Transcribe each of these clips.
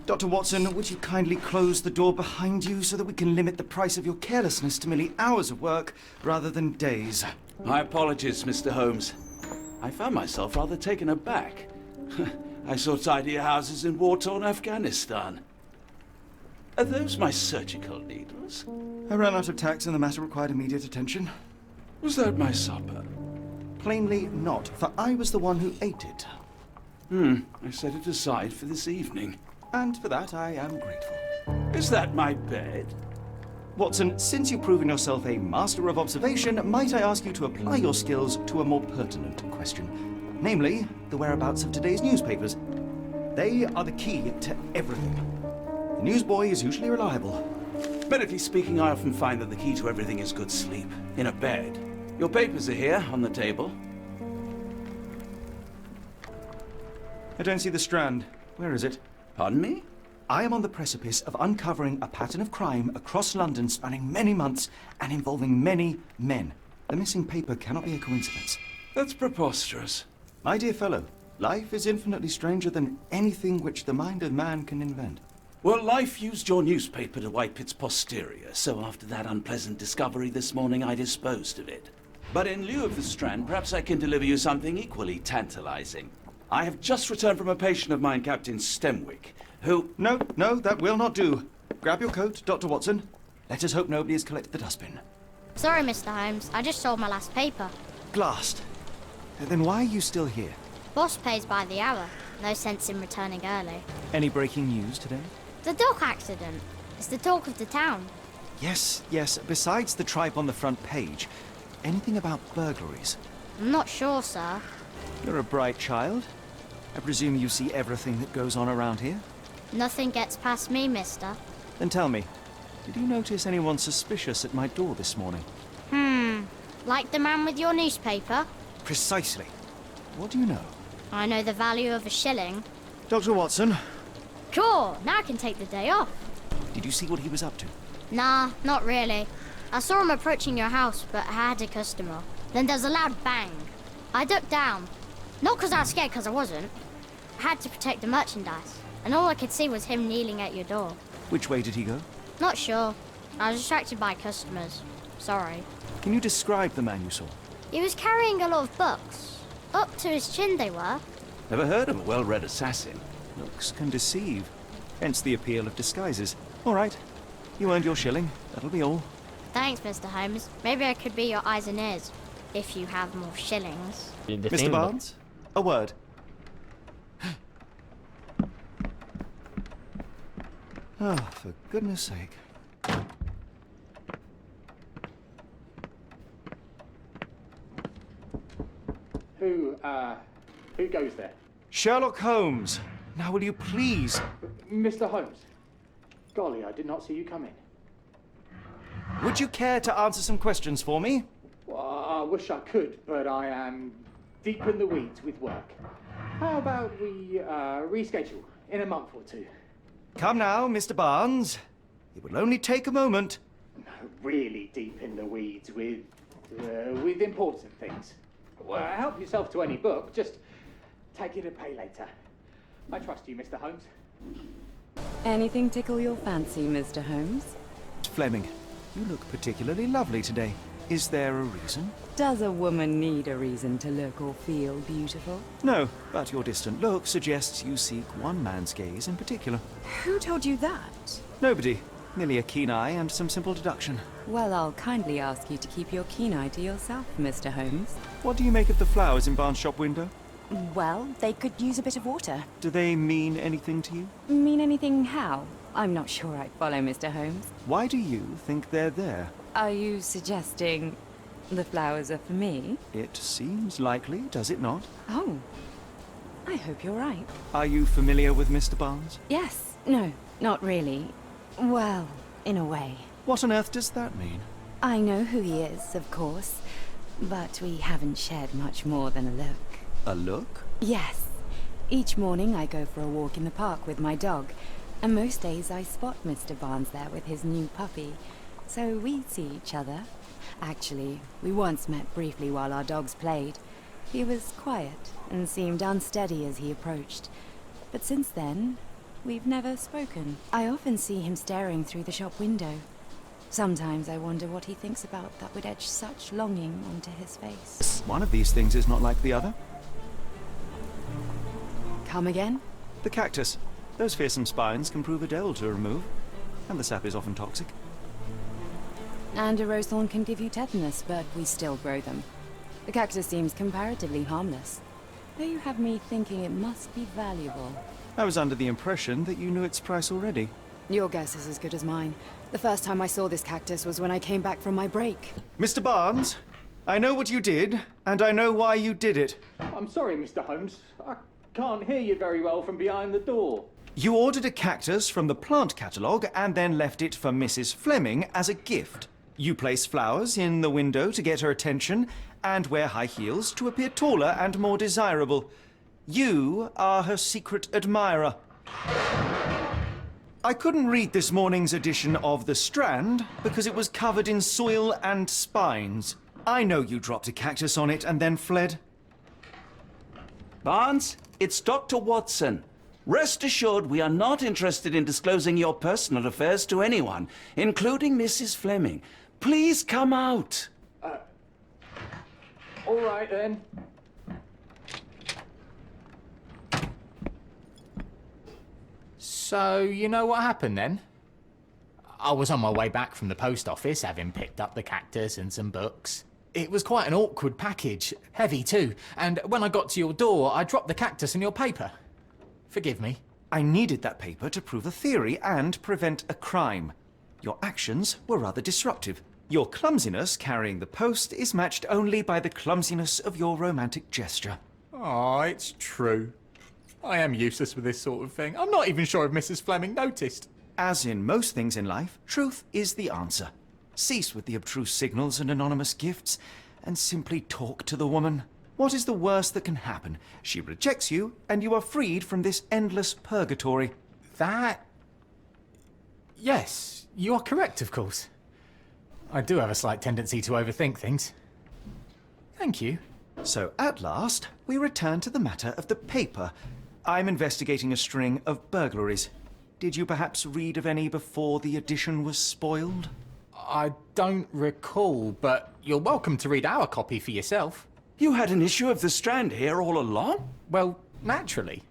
Dr. Watson, would you kindly close the door behind you so that we can limit the price of your carelessness to merely hours of work rather than days? My apologies, Mr. Holmes. I found myself rather taken aback. I saw tidier houses in war-torn Afghanistan. Are those my surgical needles? I ran out of tacks and the matter required immediate attention. Was that my supper? Plainly not, for I was the one who ate it. I set it aside for this evening. And for that I am grateful. Is that my bed? Watson, since you've proven yourself a master of observation, might I ask you to apply your skills to a more pertinent question? Namely, the whereabouts of today's newspapers. They are the key to everything. The newsboy is usually reliable. Medically speaking, I often find that the key to everything is good sleep. In a bed. Your papers are here, on the table. I don't see the Strand. Where is it? Pardon me? I am on the precipice of uncovering a pattern of crime across London spanning many months and involving many men. The missing paper cannot be a coincidence. That's preposterous. My dear fellow, life is infinitely stranger than anything which the mind of man can invent. Well, life used your newspaper to wipe its posterior, so after that unpleasant discovery this morning, I disposed of it. But in lieu of the Strand, perhaps I can deliver you something equally tantalizing. I have just returned from a patient of mine, Captain Stemwick, who... No, that will not do. Grab your coat, Dr. Watson. Let us hope nobody has collected the dustbin. Sorry, Mr. Holmes. I just sold my last paper. Blast. Then why are you still here? Boss pays by the hour. No sense in returning early. Any breaking news today? The dog accident. It's the talk of the town. Yes. Besides the tripe on the front page, anything about burglaries? I'm not sure, sir. You're a bright child. I presume you see everything that goes on around here? Nothing gets past me, mister. Then tell me, did you notice anyone suspicious at my door this morning? Like the man with your newspaper? Precisely. What do you know? I know the value of a shilling. Dr. Watson, Cool, now I can take the day off. did you see what he was up to? Nah, not really. I saw him approaching your house, but I had a customer. Then there's a loud bang. I ducked down. Not because I was scared, because I wasn't. I had to protect the merchandise. And all I could see was him kneeling at your door. Which way did he go? Not sure. I was distracted by customers. Sorry. Can you describe the man you saw? He was carrying a lot of books. Up to his chin they were. Never heard of a well-read assassin. Looks can deceive. Hence the appeal of disguises. All right. You earned your shilling. That'll be all. Thanks, Mr. Holmes. Maybe I could be your eyes and ears. If you have more shillings. Mr. Barnes? A word. Oh, for goodness sake. Who goes there? Sherlock Holmes. Now will you please... Mr. Holmes. Golly, I did not see you come in. Would you care to answer some questions for me? Well, I wish I could, but I am deep in the weeds with work. How about we reschedule in a month or two? Come now, Mr. Barnes. It will only take a moment. No, really deep in the weeds with important things. Well, help yourself to any book. Just take it and pay later. I trust you, Mr. Holmes. Anything tickle your fancy, Mr. Holmes? Fleming, you look particularly lovely today. Is there a reason? Does a woman need a reason to look or feel beautiful? No, but your distant look suggests you seek one man's gaze in particular. Who told you that? Nobody. Merely a keen eye and some simple deduction. Well, I'll kindly ask you to keep your keen eye to yourself, Mr. Holmes. What do you make of the flowers in Barnes' shop window? Well, they could use a bit of water. Do they mean anything to you? Mean anything how? I'm not sure I follow, Mr. Holmes. Why do you think they're there? Are you suggesting the flowers are for me? It seems likely, does it not? Oh, I hope you're right. Are you familiar with Mr. Barnes? Yes. No, not really. Well, in a way. What on earth does that mean? I know who he is, of course, but we haven't shared much more than a look. A look? Yes. Each morning I go for a walk in the park with my dog, and most days I spot Mr. Barnes there with his new puppy, so we see each other. Actually, we once met briefly while our dogs played. He was quiet and seemed unsteady as he approached, but since then, we've never spoken. I often see him staring through the shop window. Sometimes I wonder what he thinks about that would etch such longing onto his face. One of these things is not like the other. Come again? The cactus. Those fearsome spines can prove a devil to remove, and the sap is often toxic. And a rose thorn can give you tetanus, but we still grow them. The cactus seems comparatively harmless, though you have me thinking it must be valuable. I was under the impression that you knew its price already. Your guess is as good as mine. The first time I saw this cactus was when I came back from my break. Mr. Barnes, I know what you did, and I know why you did it. I'm sorry, Mr. Holmes. I can't hear you very well from behind the door. You ordered a cactus from the plant catalogue and then left it for Mrs. Fleming as a gift. You place flowers in the window to get her attention and wear high heels to appear taller and more desirable. You are her secret admirer. I couldn't read this morning's edition of The Strand because it was covered in soil and spines. I know you dropped a cactus on it and then fled. Barnes, it's Dr. Watson. Rest assured we are not interested in disclosing your personal affairs to anyone, including Mrs. Fleming. Please come out. All right, then. So, you know what happened then? I was on my way back from the post office, having picked up the cactus and some books. It was quite an awkward package, heavy too, and when I got to your door, I dropped the cactus in your paper. Forgive me. I needed that paper to prove a theory and prevent a crime. Your actions were rather disruptive. Your clumsiness carrying the post is matched only by the clumsiness of your romantic gesture. Oh, it's true. I am useless with this sort of thing. I'm not even sure if Mrs. Fleming noticed. As in most things in life, truth is the answer. Cease with the abstruse signals and anonymous gifts, and simply talk to the woman. What is the worst that can happen? She rejects you, and you are freed from this endless purgatory. That... Yes, you are correct, of course. I do have a slight tendency to overthink things. Thank you. So, at last, we return to the matter of the paper. I'm investigating a string of burglaries. Did you perhaps read of any before the edition was spoiled? I don't recall, but you're welcome to read our copy for yourself. You had an issue of The Strand here all along? Well, naturally.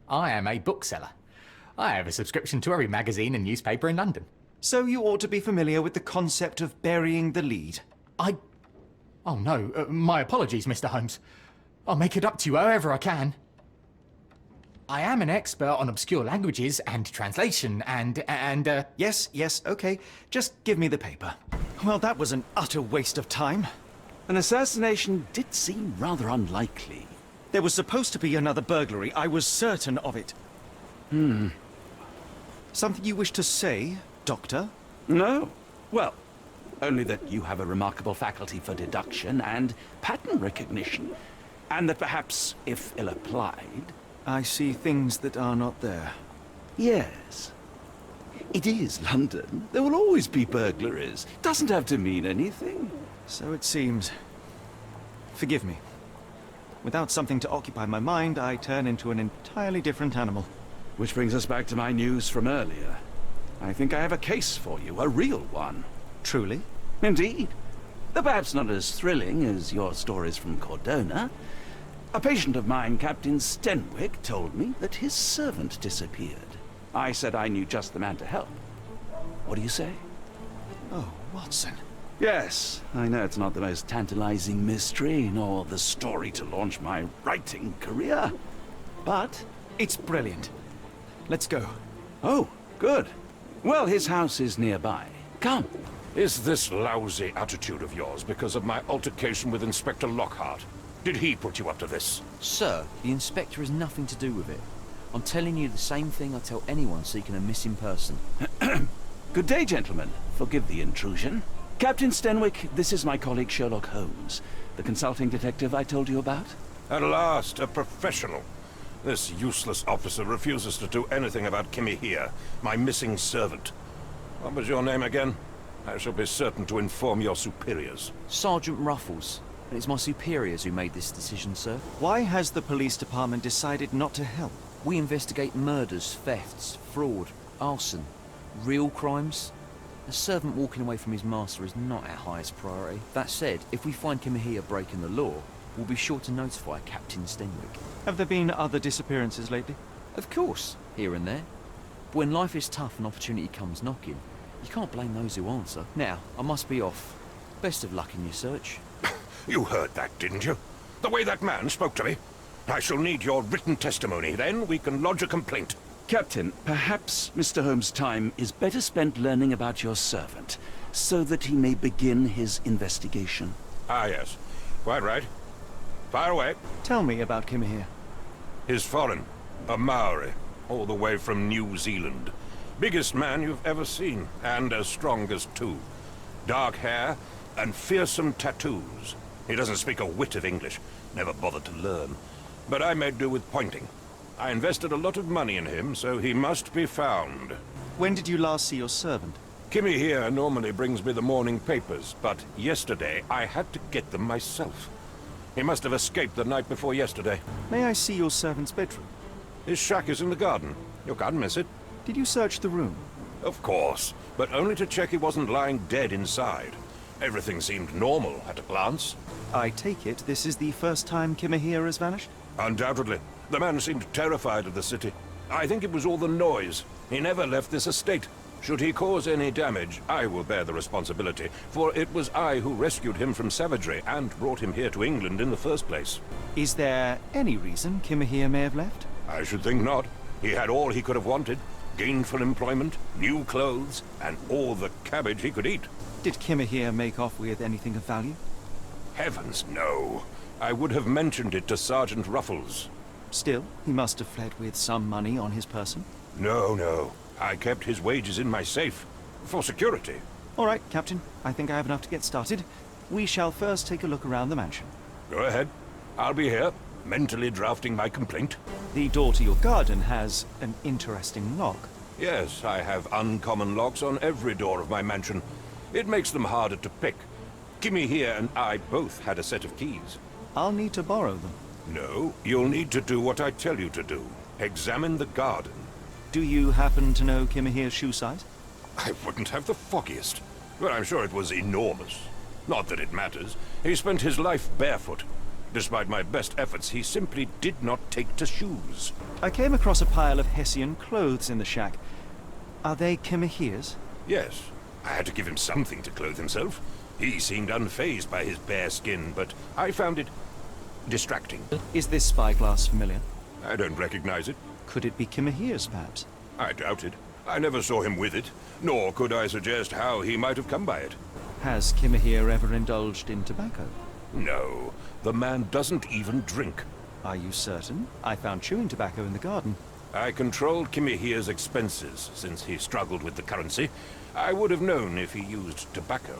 I am a bookseller. I have a subscription to every magazine and newspaper in London. So you ought to be familiar with the concept of burying the lead. Oh no, my apologies, Mr. Holmes. I'll make it up to you however I can. I am an expert on obscure languages and translation and Yes, okay. Just give me the paper. Well, that was an utter waste of time. An assassination did seem rather unlikely. There was supposed to be another burglary. I was certain of it. Something you wish to say, Doctor? No. Well, only that you have a remarkable faculty for deduction and pattern recognition. And that perhaps, if ill-applied... I see things that are not there. Yes. It is London. There will always be burglaries. Doesn't have to mean anything. So it seems. Forgive me. Without something to occupy my mind, I turn into an entirely different animal. Which brings us back to my news from earlier. I think I have a case for you, a real one. Truly? Indeed. Though perhaps not as thrilling as your stories from Cordona. A patient of mine, Captain Stenwick, told me that his servant disappeared. I said I knew just the man to help. What do you say? Oh, Watson. Yes, I know it's not the most tantalizing mystery, nor the story to launch my writing career. But... It's brilliant. Let's go. Oh, good. Well, his house is nearby. Come. Is this lousy attitude of yours because of my altercation with Inspector Lockhart? Did he put you up to this? Sir, the inspector has nothing to do with it. I'm telling you the same thing I tell anyone seeking a missing person. Good day, gentlemen. Forgive the intrusion. Captain Stenwick, this is my colleague Sherlock Holmes, the consulting detective I told you about. At last, a professional. This useless officer refuses to do anything about Kimmy here, my missing servant. What was your name again? I shall be certain to inform your superiors. Sergeant Ruffles. And it's my superiors who made this decision, sir. Why has the police department decided not to help? We investigate murders, thefts, fraud, arson, real crimes. A servant walking away from his master is not our highest priority. That said, if we find Kimahia breaking the law, we'll be sure to notify Captain Stenwick. Have there been other disappearances lately? Of course, here and there. But when life is tough and opportunity comes knocking, you can't blame those who answer. Now, I must be off. Best of luck in your search. You heard that, didn't you? The way that man spoke to me. I shall need your written testimony. Then we can lodge a complaint. Captain, perhaps Mr. Holmes' time is better spent learning about your servant, so that he may begin his investigation. Ah, yes. Quite right. Fire away. Tell me about Kimahia. He's foreign. A Maori. All the way from New Zealand. Biggest man you've ever seen, and as strong as two. Dark hair and fearsome tattoos. He doesn't speak a whit of English. Never bothered to learn. But I made do with pointing. I invested a lot of money in him, so he must be found. When did you last see your servant? Kimmy here normally brings me the morning papers, but yesterday I had to get them myself. He must have escaped the night before yesterday. May I see your servant's bedroom? His shack is in the garden. You can't miss it. Did you search the room? Of course, but only to check he wasn't lying dead inside. Everything seemed normal at a glance. I take it this is the first time Kimahia has vanished? Undoubtedly. The man seemed terrified of the city. I think it was all the noise. He never left this estate. Should he cause any damage, I will bear the responsibility, for it was I who rescued him from savagery and brought him here to England in the first place. Is there any reason Kimahia may have left? I should think not. He had all he could have wanted. Gainful employment, new clothes, and all the cabbage he could eat. Did Kimahia make off with anything of value? Heavens, no. I would have mentioned it to Sergeant Ruffles. Still, he must have fled with some money on his person. No. I kept his wages in my safe. For security. All right, Captain. I think I have enough to get started. We shall first take a look around the mansion. Go ahead. I'll be here, mentally drafting my complaint. The door to your garden has an interesting lock. Yes, I have uncommon locks on every door of my mansion. It makes them harder to pick. Kimmy here and I both had a set of keys. I'll need to borrow them. No, you'll need to do what I tell you to do. Examine the garden. Do you happen to know Kimahia's shoe size? I wouldn't have the foggiest. But I'm sure it was enormous. Not that it matters. He spent his life barefoot. Despite my best efforts, he simply did not take to shoes. I came across a pile of Hessian clothes in the shack. Are they Kimahia's? Yes. I had to give him something to clothe himself. He seemed unfazed by his bare skin, but I found it distracting. Is this spyglass familiar? I don't recognize it. Could it be Kimahia's, perhaps? I doubt it. I never saw him with it, nor could I suggest how he might have come by it. Has Kimahia ever indulged in tobacco? No, the man doesn't even drink. Are you certain? I found chewing tobacco in the garden. I controlled Kimahia's expenses since he struggled with the currency. I would have known if he used tobacco.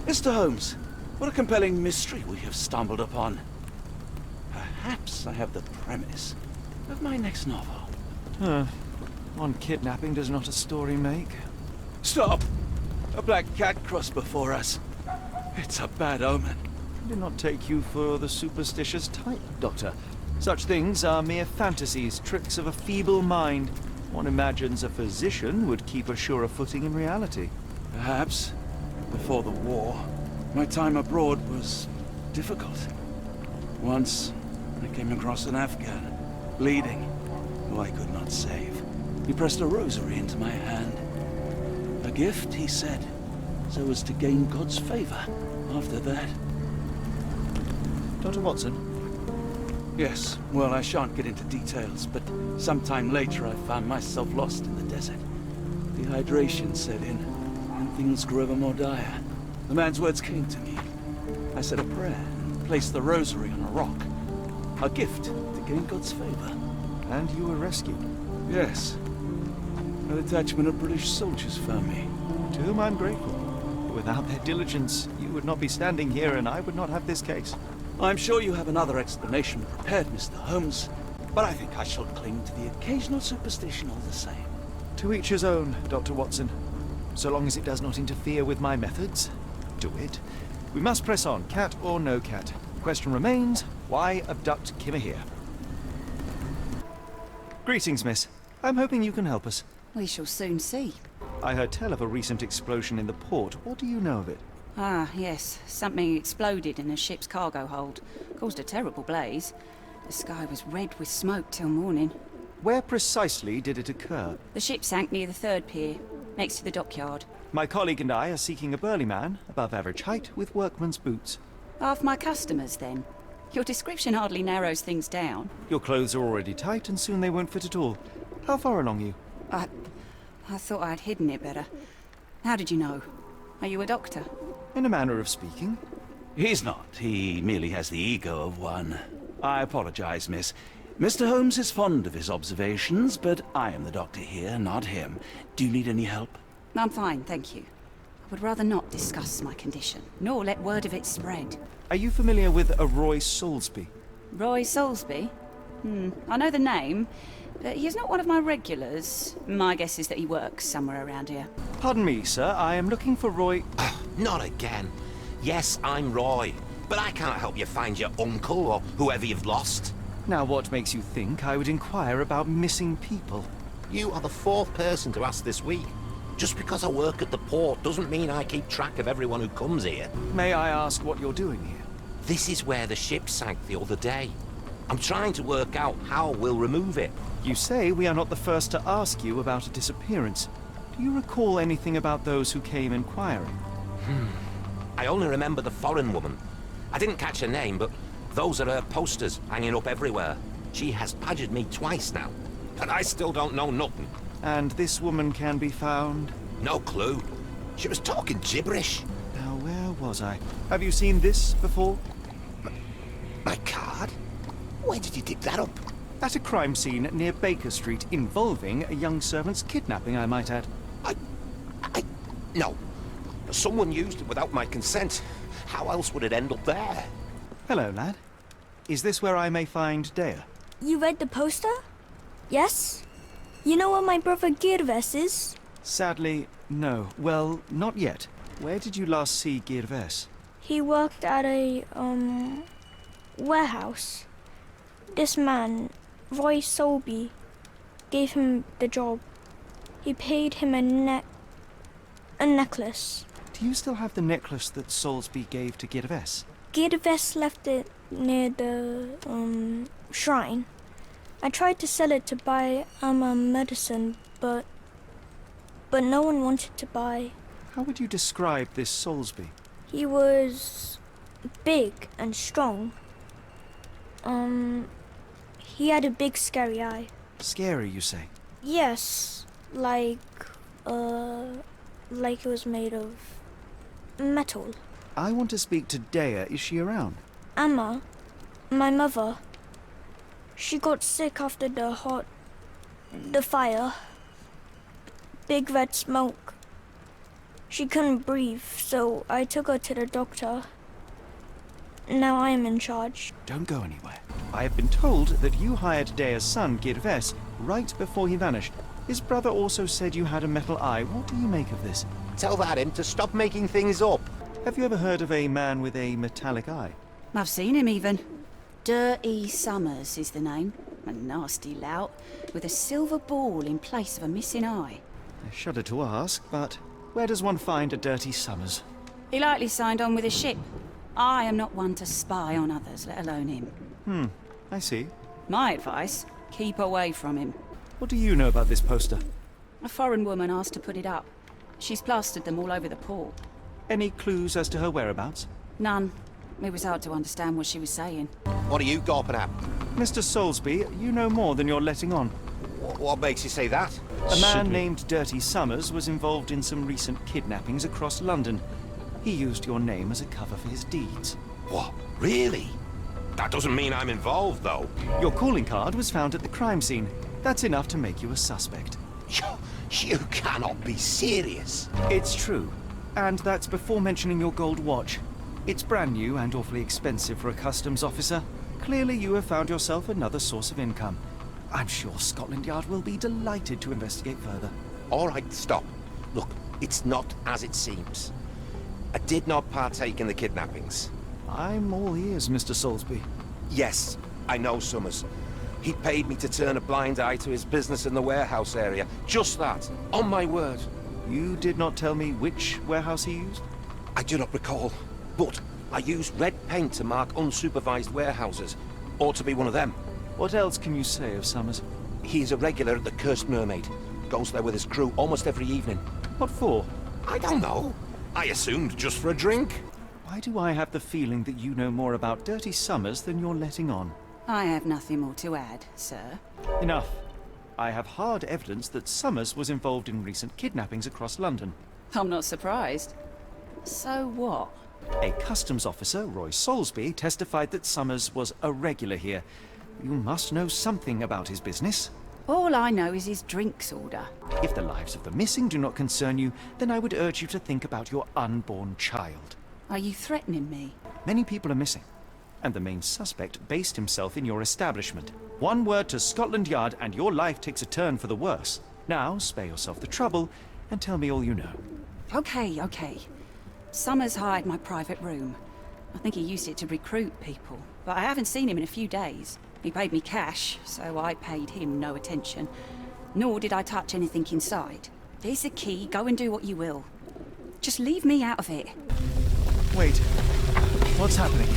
Mr. Holmes, what a compelling mystery we have stumbled upon. Perhaps I have the premise of my next novel. One kidnapping does not a story make. Stop! A black cat crossed before us. It's a bad omen. I did not take you for the superstitious type, Doctor. Such things are mere fantasies, tricks of a feeble mind. One imagines a physician would keep a surer footing in reality. Perhaps. Before the war, my time abroad was difficult. Once, I came across an Afghan, bleeding, who I could not save. He pressed a rosary into my hand. A gift, he said, so as to gain God's favor. After that... Dr. Watson? Yes, well, I shan't get into details, but sometime later I found myself lost in the desert. Dehydration set in, and things grew ever more dire. The man's words came to me. I said a prayer and placed the rosary on a rock. A gift to gain God's favor. And you were rescued? Yes. A detachment of British soldiers found me. To whom I'm grateful. It Without their diligence, you would not be standing here and I would not have this case. I'm sure you have another explanation prepared, Mr. Holmes, but I think I shall cling to the occasional superstition all the same. To each his own, Dr. Watson. So long as it does not interfere with my methods, do it. We must press on, cat or no cat. The question remains, why abduct Kimahir? Greetings, miss. I'm hoping you can help us. We shall soon see. I heard tell of a recent explosion in the port. What do you know of it? Ah, yes. Something exploded in a ship's cargo hold. Caused a terrible blaze. The sky was red with smoke till morning. Where precisely did it occur? The ship sank near the third pier, next to the dockyard. My colleague and I are seeking a burly man, above average height, with workman's boots. Half my customers, then. Your description hardly narrows things down. Your clothes are already tight, and soon they won't fit at all. How far along you? I thought I'd hidden it better. How did you know? Are you a doctor? In a manner of speaking. He's not. He merely has the ego of one. I apologize, miss. Mr. Holmes is fond of his observations, but I am the doctor here, not him. Do you need any help? I'm fine, thank you. I would rather not discuss my condition, nor let word of it spread. Are you familiar with a Roy Soulsby? Roy Soulsby? I know the name, but he's not one of my regulars. My guess is that he works somewhere around here. Pardon me, sir. I am looking for Roy... Not again. Yes, I'm Roy, but I can't help you find your uncle or whoever you've lost. Now, what makes you think I would inquire about missing people? You are the fourth person to ask this week. Just because I work at the port doesn't mean I keep track of everyone who comes here. May I ask what you're doing here? This is where the ship sank the other day. I'm trying to work out how we'll remove it. You say we are not the first to ask you about a disappearance. Do you recall anything about those who came inquiring? I only remember the foreign woman. I didn't catch her name, but those are her posters hanging up everywhere. She has badgered me twice now, but I still don't know nothing. And this woman can be found? No clue. She was talking gibberish. Now, where was I? Have you seen this before? My card? Where did you dig that up? At a crime scene near Baker Street involving a young servant's kidnapping, I might add. No. Someone used it without my consent. How else would it end up there? Hello, lad. Is this where I may find Dea? You read the poster? Yes? You know where my brother Girves is? Sadly, no. Well, not yet. Where did you last see Girves? He worked at a, warehouse. This man, Roy Soulsby, gave him the job. He paid him a necklace. Do you still have the necklace that Soulsby gave to Girves? Girves left it near the, shrine. I tried to sell it to buy medicine, but no one wanted to buy. How would you describe this Soulsby? He was big and strong. He had a big scary eye. Scary, you say? Yes, like it was made of metal. I want to speak to Dea. Is she around? Emma, my mother, she got sick after the fire. Big red smoke. She couldn't breathe, so I took her to the doctor. Now I am in charge. Don't go anywhere. I have been told that you hired Dea's son, Girves, right before he vanished. His brother also said you had a metal eye. What do you make of this? Tell that him to stop making things up. Have you ever heard of a man with a metallic eye? I've seen him even. Dirty Summers is the name. A nasty lout, with a silver ball in place of a missing eye. I shudder to ask, but where does one find a Dirty Summers? He likely signed on with a ship. I am not one to spy on others, let alone him. I see. My advice, keep away from him. What do you know about this poster? A foreign woman asked to put it up. She's plastered them all over the port. Any clues as to her whereabouts? None. It was hard to understand what she was saying. What are you gawping at? Mr. Soulsby, you know more than you're letting on. What makes you say that? A man named Dirty Summers was involved in some recent kidnappings across London. He used your name as a cover for his deeds. What? Really? That doesn't mean I'm involved, though. Your calling card was found at the crime scene. That's enough to make you a suspect. You cannot be serious. It's true. And that's before mentioning your gold watch. It's brand new and awfully expensive for a customs officer. Clearly you have found yourself another source of income. I'm sure Scotland Yard will be delighted to investigate further. All right, stop. Look, it's not as it seems. I did not partake in the kidnappings. I'm all ears, Mr. Soulsby. Yes, I know Summers. He paid me to turn a blind eye to his business in the warehouse area. Just that, on my word. You did not tell me which warehouse he used? I do not recall, but I used red paint to mark unsupervised warehouses. Ought to be one of them. What else can you say of Summers? He's a regular at the Cursed Mermaid. Goes there with his crew almost every evening. What for? I don't know. I assumed just for a drink. Why do I have the feeling that you know more about Dirty Summers than you're letting on? I have nothing more to add, sir. Enough. I have hard evidence that Summers was involved in recent kidnappings across London. I'm not surprised. So what? A customs officer, Roy Soulsby, testified that Summers was a regular here. You must know something about his business. All I know is his drinks order. If the lives of the missing do not concern you, then I would urge you to think about your unborn child. Are you threatening me? Many people are missing, and the main suspect based himself in your establishment. One word to Scotland Yard and your life takes a turn for the worse. Now, spare yourself the trouble and tell me all you know. Okay. Summers hired my private room. I think he used it to recruit people, but I haven't seen him in a few days. He paid me cash, so I paid him no attention. Nor did I touch anything inside. Here's the key, go and do what you will. Just leave me out of it. Wait, what's happening?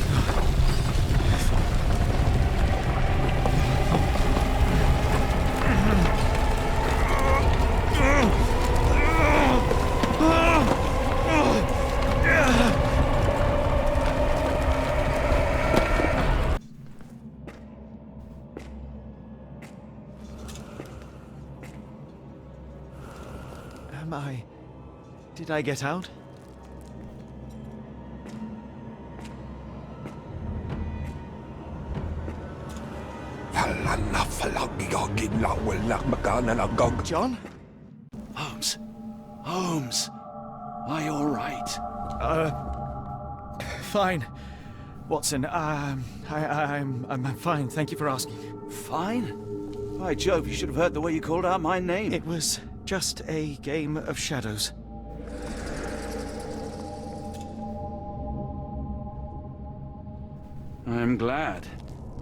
Did I get out? John? Holmes, are you all right? Fine. Watson, I'm fine, thank you for asking. Fine? By Jove, you should have heard the way you called out my name. It was just a game of shadows. I'm glad.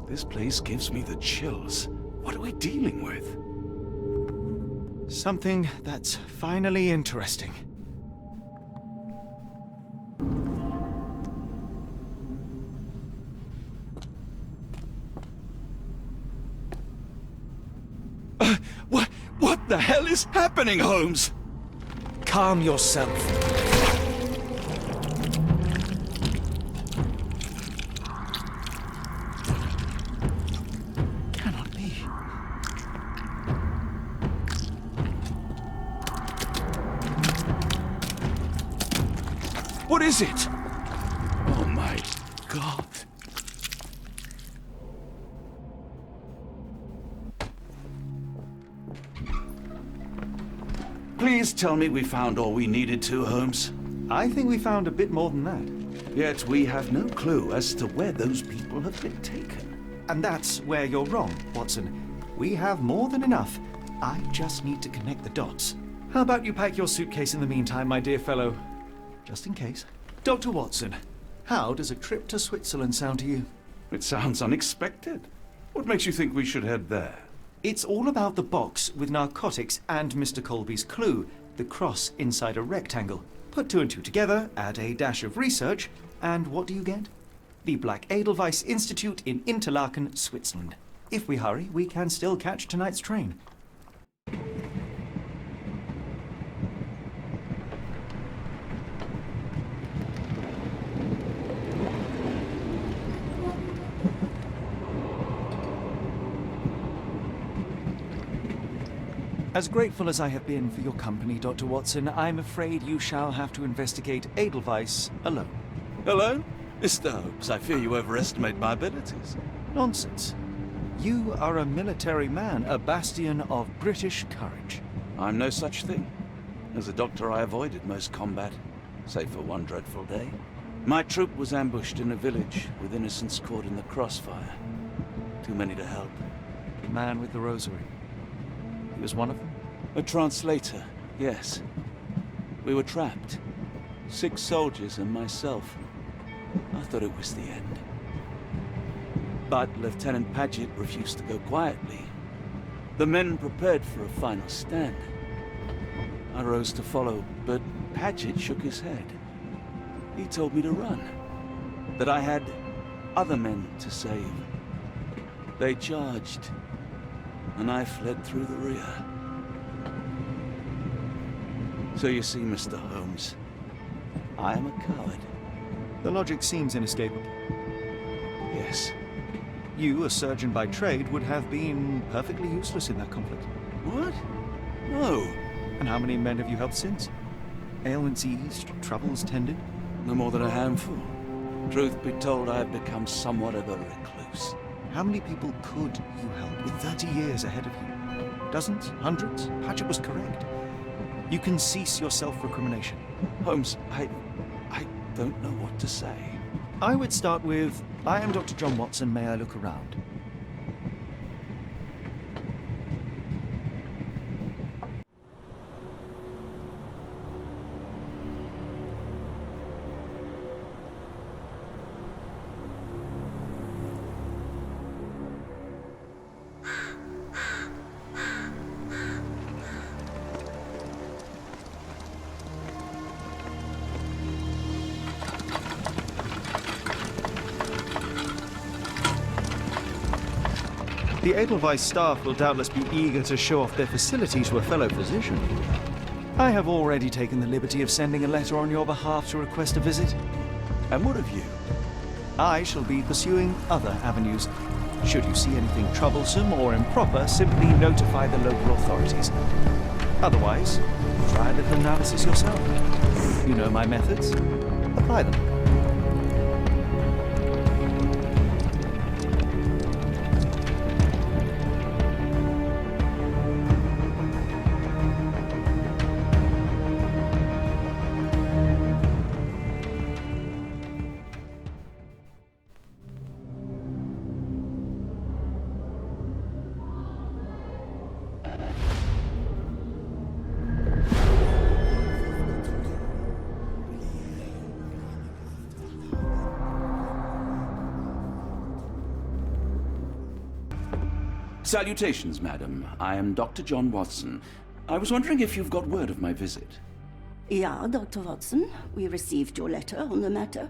This place gives me the chills. What are we dealing with? Something that's finally interesting. What the hell is happening, Holmes? Calm yourself. Cannot be. What is it? Oh my God. Please tell me we found all we needed to, Holmes. I think we found a bit more than that. Yet we have no clue as to where those people have been taken. And that's where you're wrong, Watson. We have more than enough. I just need to connect the dots. How about you pack your suitcase in the meantime, my dear fellow? Just in case. Dr. Watson, how does a trip to Switzerland sound to you? It sounds unexpected. What makes you think we should head there? It's all about the box with narcotics and Mr. Colby's clue, the cross inside a rectangle. Put two and two together, add a dash of research, and what do you get? The Black Edelweiss Institute in Interlaken, Switzerland. If we hurry, we can still catch tonight's train. As grateful as I have been for your company, Dr. Watson, I'm afraid you shall have to investigate Edelweiss alone. Hello? Mr. Holmes, I fear you overestimate my abilities. Nonsense. You are a military man, a bastion of British courage. I'm no such thing. As a doctor, I avoided most combat. save for one dreadful day. My troop was ambushed in a village, with innocents caught in the crossfire. Too many to help. The man with the rosary. He was one of them? A translator, yes. We were trapped. 6 soldiers and myself. I thought it was the end. But Lieutenant Paget refused to go quietly. The men prepared for a final stand. I rose to follow, but Paget shook his head. He told me to run. That I had other men to save. They charged, and I fled through the rear. So you see, Mr. Holmes, I am a coward. The logic seems inescapable. Yes. You, a surgeon by trade, would have been perfectly useless in that conflict. What? No. And how many men have you helped since? Ailments eased, troubles tended? No more than a handful. Truth be told, I have become somewhat of a recluse. How many people could you help with 30 years ahead of you? Dozens? Hundreds? Paget was correct. You can cease your self-recrimination. Holmes, I don't know what to say. I would start with, I am Dr. John Watson, may I look around? The Edelweiss staff will doubtless be eager to show off their facilities to a fellow physician. I have already taken the liberty of sending a letter on your behalf to request a visit. And what of you? I shall be pursuing other avenues. Should you see anything troublesome or improper, simply notify the local authorities. Otherwise, try a little analysis yourself. You know my methods. Apply them. Salutations, madam. I am Dr. John Watson. I was wondering if you've got word of my visit. Yeah, Dr. Watson. We received your letter on the matter.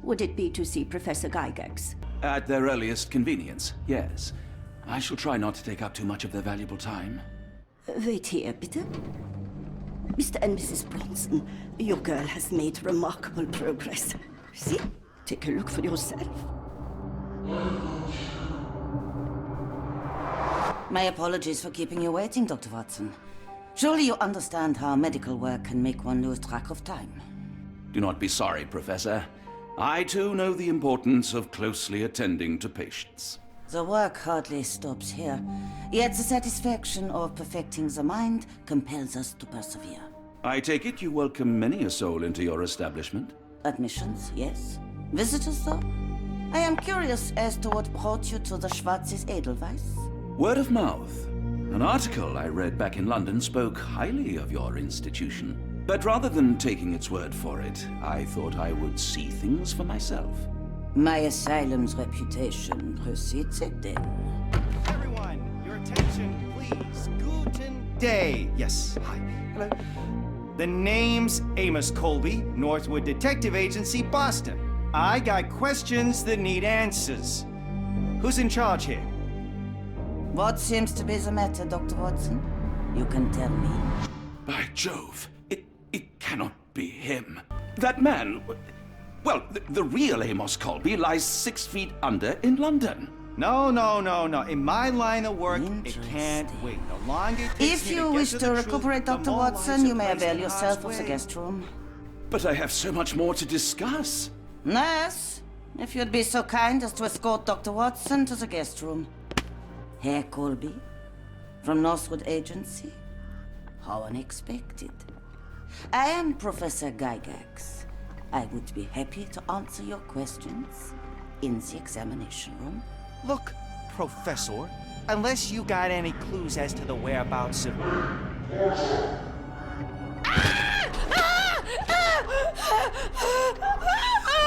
Would it be to see Professor Gygax? At their earliest convenience, yes. I shall try not to take up too much of their valuable time. Wait here, bitte. Mr. and Mrs. Bronson, your girl has made remarkable progress. See? Take a look for yourself. My apologies for keeping you waiting, Dr. Watson. Surely you understand how medical work can make one lose track of time. Do not be sorry, Professor. I too know the importance of closely attending to patients. The work hardly stops here, yet the satisfaction of perfecting the mind compels us to persevere. I take it you welcome many a soul into your establishment? Admissions, yes. Visitors, though? I am curious as to what brought you to the Schwarzes Edelweiss. Word of mouth. An article I read back in London spoke highly of your institution. But rather than taking its word for it, I thought I would see things for myself. My asylum's reputation precedes it, then. Everyone, your attention, please. Guten day. Yes, hi. Hello. The name's Amos Colby, Northwood Detective Agency, Boston. I got questions that need answers. Who's in charge here? What seems to be the matter, Dr. Watson? You can tell me. By Jove, it cannot be him. That man, well, the real Amos Colby lies 6 feet under in London. No. In my line of work, it can't wait. The longer it takes If me you to wish get to the recuperate, truth, the Dr. more Watson, lives you are may placed avail in yourself harm's of the way. guest room. But I have so much more to discuss. Nurse, if you'd be so kind as to escort Dr. Watson to the guest room. Herr Colby, from Northwood Agency. How unexpected. I am Professor Gygax. I would be happy to answer your questions in the examination room. Look, Professor, unless you got any clues as to the whereabouts of...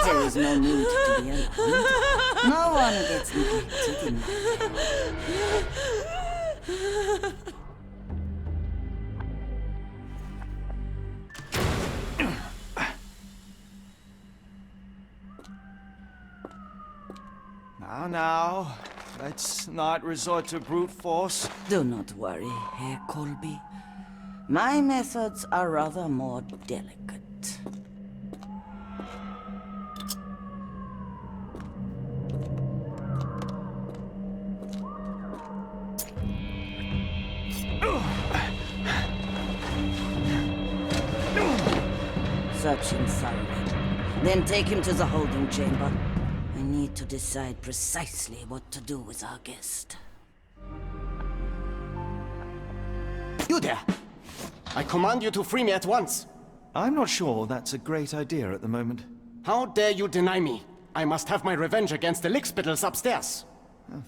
There is no need to be alarmed. No one gets neglected in Now, let's not resort to brute force. Do not worry, Herr Colby. My methods are rather more delicate. Search him thoroughly. Then take him to the holding chamber. I need to decide precisely what to do with our guest. You there! I command you to free me at once. I'm not sure that's a great idea at the moment. How dare you deny me? I must have my revenge against the lickspittles upstairs.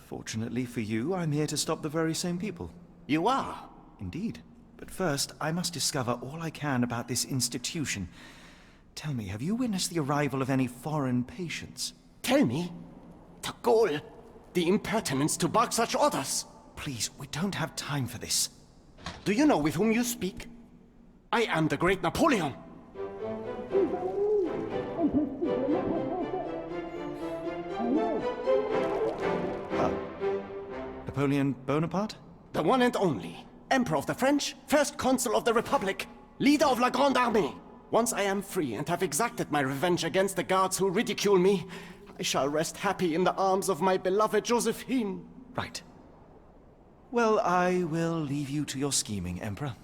Fortunately for you, I'm here to stop the very same people. You are? Indeed. But first, I must discover all I can about this institution. Tell me, have you witnessed the arrival of any foreign patients? Tell me? The gall, the impertinence to bark such orders. Please, we don't have time for this. Do you know with whom you speak? I am the great Napoleon. Napoleon Bonaparte? The one and only. Emperor of the French, First Consul of the Republic, leader of La Grande Armée. Once I am free and have exacted my revenge against the guards who ridicule me, I shall rest happy in the arms of my beloved Josephine. Right. Well, I will leave you to your scheming, Emperor.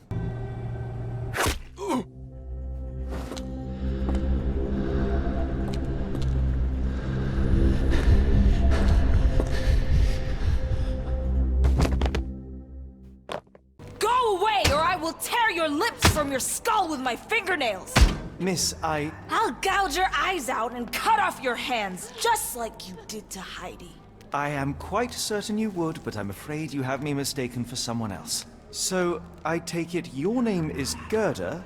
Go away, or I will tear your lips from your skull with my fingernails! Miss, I'll gouge your eyes out and cut off your hands, just like you did to Heidi. I am quite certain you would, but I'm afraid you have me mistaken for someone else. So, I take it your name is Gerda?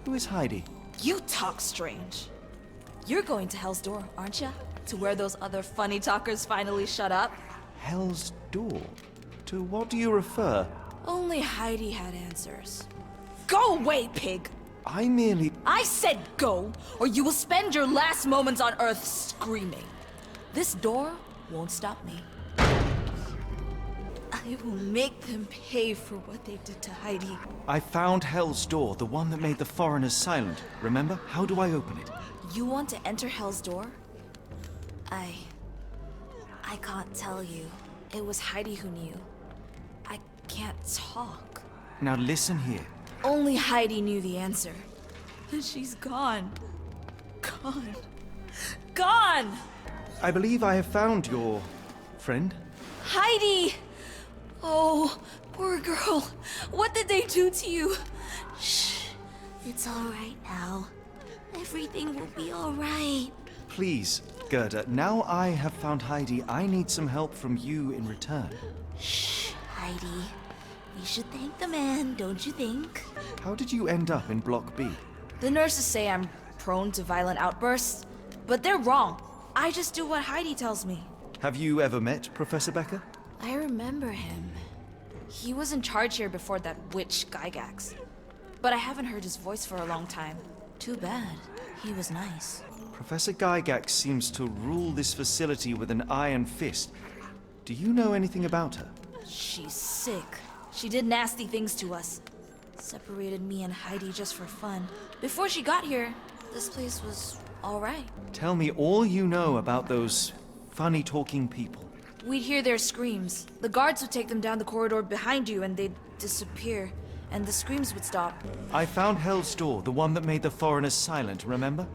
Who is Heidi? You talk strange. You're going to Hell's Door, aren't you? To where those other funny talkers finally shut up? Hell's Door? To what do you refer? Only Heidi had answers. Go away, pig! I said go, or you will spend your last moments on Earth screaming. This door won't stop me. I will make them pay for what they did to Heidi. I found Hell's Door, the one that made the foreigners silent. Remember? How do I open it? You want to enter Hell's Door? I can't tell you. It was Heidi who knew. I can't talk. Now listen here. Only Heidi knew the answer. And she's gone. Gone. Gone! I believe I have found your friend. Heidi! Oh, poor girl. What did they do to you? Shh. It's all right now. Everything will be all right. Please, Gerda, now I have found Heidi, I need some help from you in return. Shh, Heidi. We should thank the man, don't you think? How did you end up in Block B? The nurses say I'm prone to violent outbursts, but they're wrong. I just do what Heidi tells me. Have you ever met Professor Becker? I remember him. He was in charge here before that witch Gygax. But I haven't heard his voice for a long time. Too bad. He was nice. Professor Gygax seems to rule this facility with an iron fist. Do you know anything about her? She's sick. She did nasty things to us. Separated me and Heidi just for fun. Before she got here, this place was all right. Tell me all you know about those funny-talking people. We'd hear their screams. The guards would take them down the corridor behind you and they'd disappear. And the screams would stop. I found Hell's Door, the one that made the foreigners silent, remember?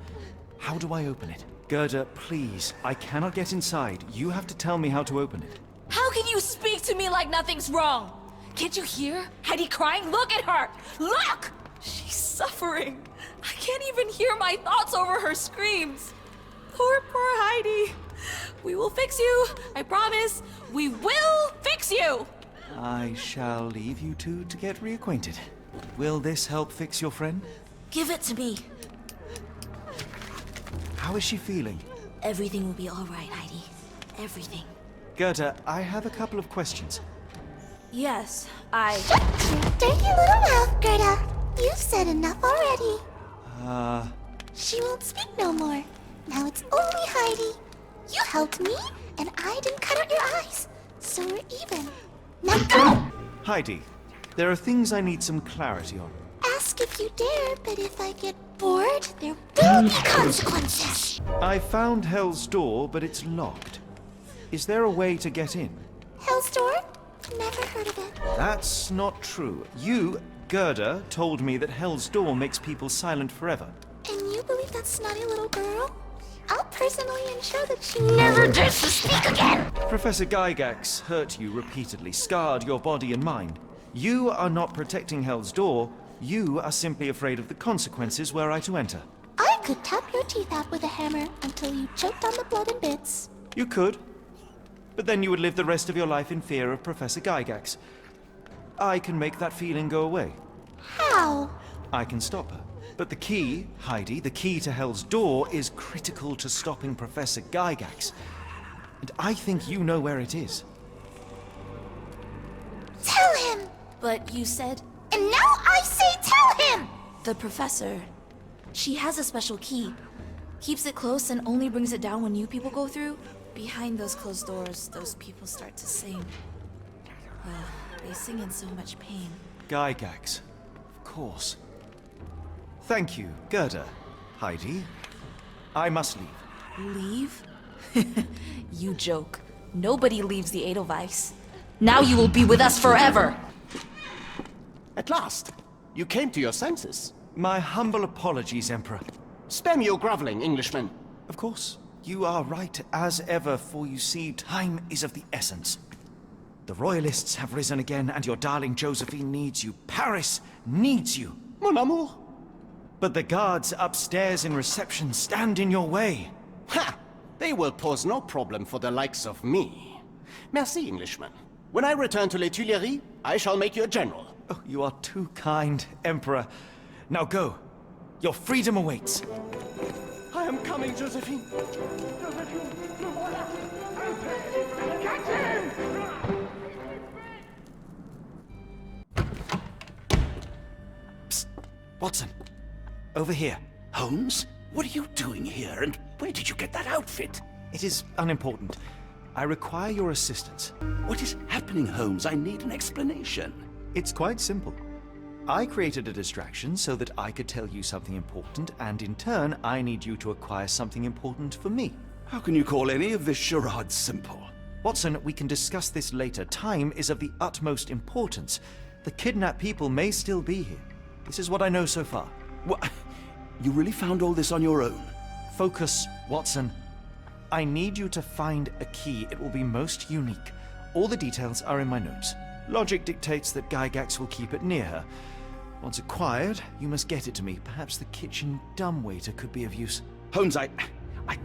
How do I open it? Gerda, please, I cannot get inside. You have to tell me how to open it. How can you speak to me like nothing's wrong? Can't you hear? Heidi crying? Look at her! Look! She's suffering. I can't even hear my thoughts over her screams. Poor Heidi. We will fix you. I promise. We will fix you. I shall leave you two to get reacquainted. Will this help fix your friend? Give it to me. How is she feeling? Everything will be all right, Heidi. Everything. Gerda, I have a couple of questions. Yes, Dirty little mouth, Gerda. You've said enough already. She won't speak no more. Now it's only Heidi. You helped me, and I didn't cut out your eyes. So we're even. Now go! Heidi, there are things I need some clarity on. Ask if you dare, but if I get bored, there will be consequences. I found Hell's Door, but it's locked. Is there a way to get in? Hell's Door? Never heard of it. That's not true. You, Gerda, told me that Hell's Door makes people silent forever. And you believe that snotty little girl? I'll personally ensure that she never dares to speak again! Professor Gygax hurt you repeatedly, scarred your body and mind. You are not protecting Hell's Door. You are simply afraid of the consequences were I to enter. I could tap your teeth out with a hammer until you choked on the blood in bits. You could. But then you would live the rest of your life in fear of Professor Gygax. I can make that feeling go away. How? I can stop her. But the key, Heidi, the key to Hell's Door is critical to stopping Professor Gygax. And I think you know where it is. Tell him! But you said... And now I say tell him! The professor, she has a special key. Keeps it close and only brings it down when new people go through. Behind those closed doors, those people start to sing. They sing in so much pain. Gygax. Of course. Thank you, Gerda. Heidi. I must leave. Leave? You joke. Nobody leaves the Edelweiss. Now you will be with us forever! At last! You came to your senses. My humble apologies, Emperor. Spare me your groveling, Englishman. Of course. You are right as ever, for you see, time is of the essence. The Royalists have risen again, and your darling Josephine needs you. Paris needs you. Mon amour. But the guards upstairs in reception stand in your way. Ha! They will pose no problem for the likes of me. Merci, Englishman. When I return to Les Tuileries, I shall make you a general. Oh, you are too kind, Emperor. Now go. Your freedom awaits. I am coming, Josephine. Josephine, le voilà. Catch him! Psst. Watson. Over here. Holmes? What are you doing here, and where did you get that outfit? It is unimportant. I require your assistance. What is happening, Holmes? I need an explanation. It's quite simple. I created a distraction so that I could tell you something important, and in turn, I need you to acquire something important for me. How can you call any of this charade simple? Watson, we can discuss this later. Time is of the utmost importance. The kidnapped people may still be here. This is what I know so far. What? You really found all this on your own? Focus, Watson. I need you to find a key. It will be most unique. All the details are in my notes. Logic dictates that Gygax will keep it near her. Once acquired, you must get it to me. Perhaps the kitchen dumbwaiter could be of use. Holmes, I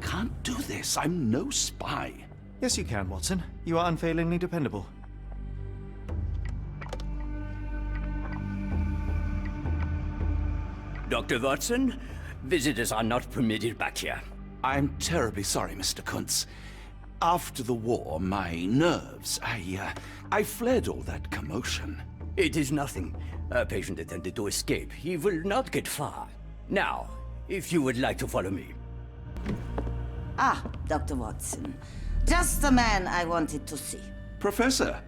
can't do this. I'm no spy. Yes, you can, Watson. You are unfailingly dependable. Dr. Watson, visitors are not permitted back here. I'm terribly sorry, Mr. Kuntz. After the war, my nerves, I fled all that commotion. It is nothing. A patient attempted to escape. He will not get far. Now, if you would like to follow me. Ah, Dr. Watson. Just the man I wanted to see. Professor,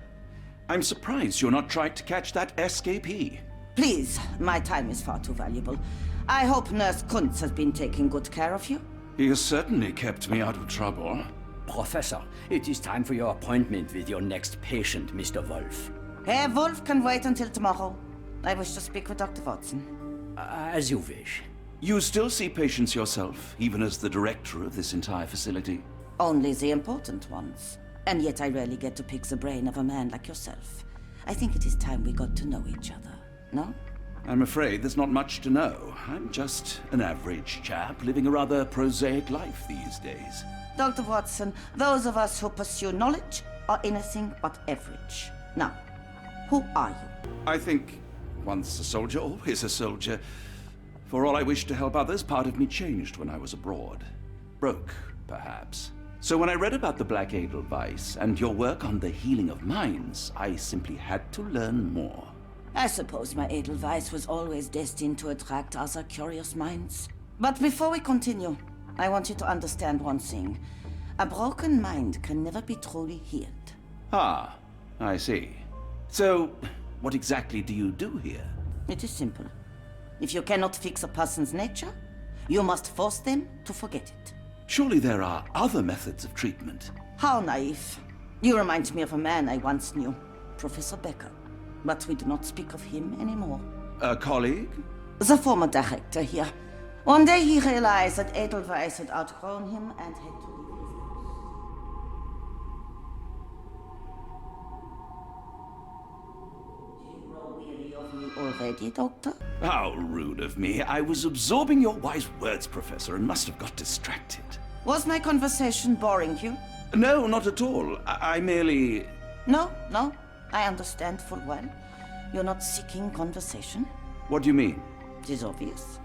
I'm surprised you're not trying to catch that escapee. Please, my time is far too valuable. I hope Nurse Kuntz has been taking good care of you. He has certainly kept me out of trouble. Professor, it is time for your appointment with your next patient, Mr. Wolf. Herr Wolf can wait until tomorrow. I wish to speak with Dr. Watson. As you wish. You still see patients yourself, even as the director of this entire facility? Only the important ones. And yet I rarely get to pick the brain of a man like yourself. I think it is time we got to know each other, no? I'm afraid there's not much to know. I'm just an average chap living a rather prosaic life these days. Dr. Watson, those of us who pursue knowledge are anything but average. Now, who are you? I think once a soldier, always a soldier. For all I wish to help others, part of me changed when I was abroad. Broke, perhaps. So when I read about the Black Edelweiss and your work on the healing of minds, I simply had to learn more. I suppose my Edelweiss was always destined to attract other curious minds. But before we continue, I want you to understand one thing. A broken mind can never be truly healed. Ah, I see. So, what exactly do you do here? It is simple. If you cannot fix a person's nature, you must force them to forget it. Surely there are other methods of treatment. How naive. You remind me of a man I once knew, Professor Becker. But we do not speak of him anymore. A colleague? The former director here. One day he realized that Edelweiss had outgrown him and had to leave his house. Do you grow weary of me already, Doctor? How rude of me. I was absorbing your wise words, Professor, and must have got distracted. Was my conversation boring you? No, not at all. I merely... No. I understand full well. You're not seeking conversation. What do you mean? It is obvious.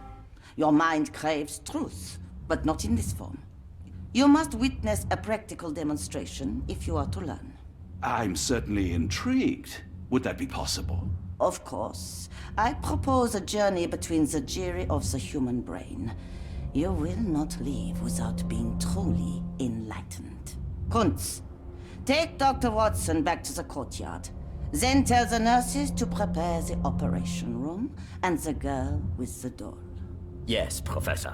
Your mind craves truth, but not in this form. You must witness a practical demonstration if you are to learn. I'm certainly intrigued. Would that be possible? Of course. I propose a journey between the jury of the human brain. You will not leave without being truly enlightened. Kunz, take Dr. Watson back to the courtyard. Then tell the nurses to prepare the operation room and the girl with the doll. Yes, Professor.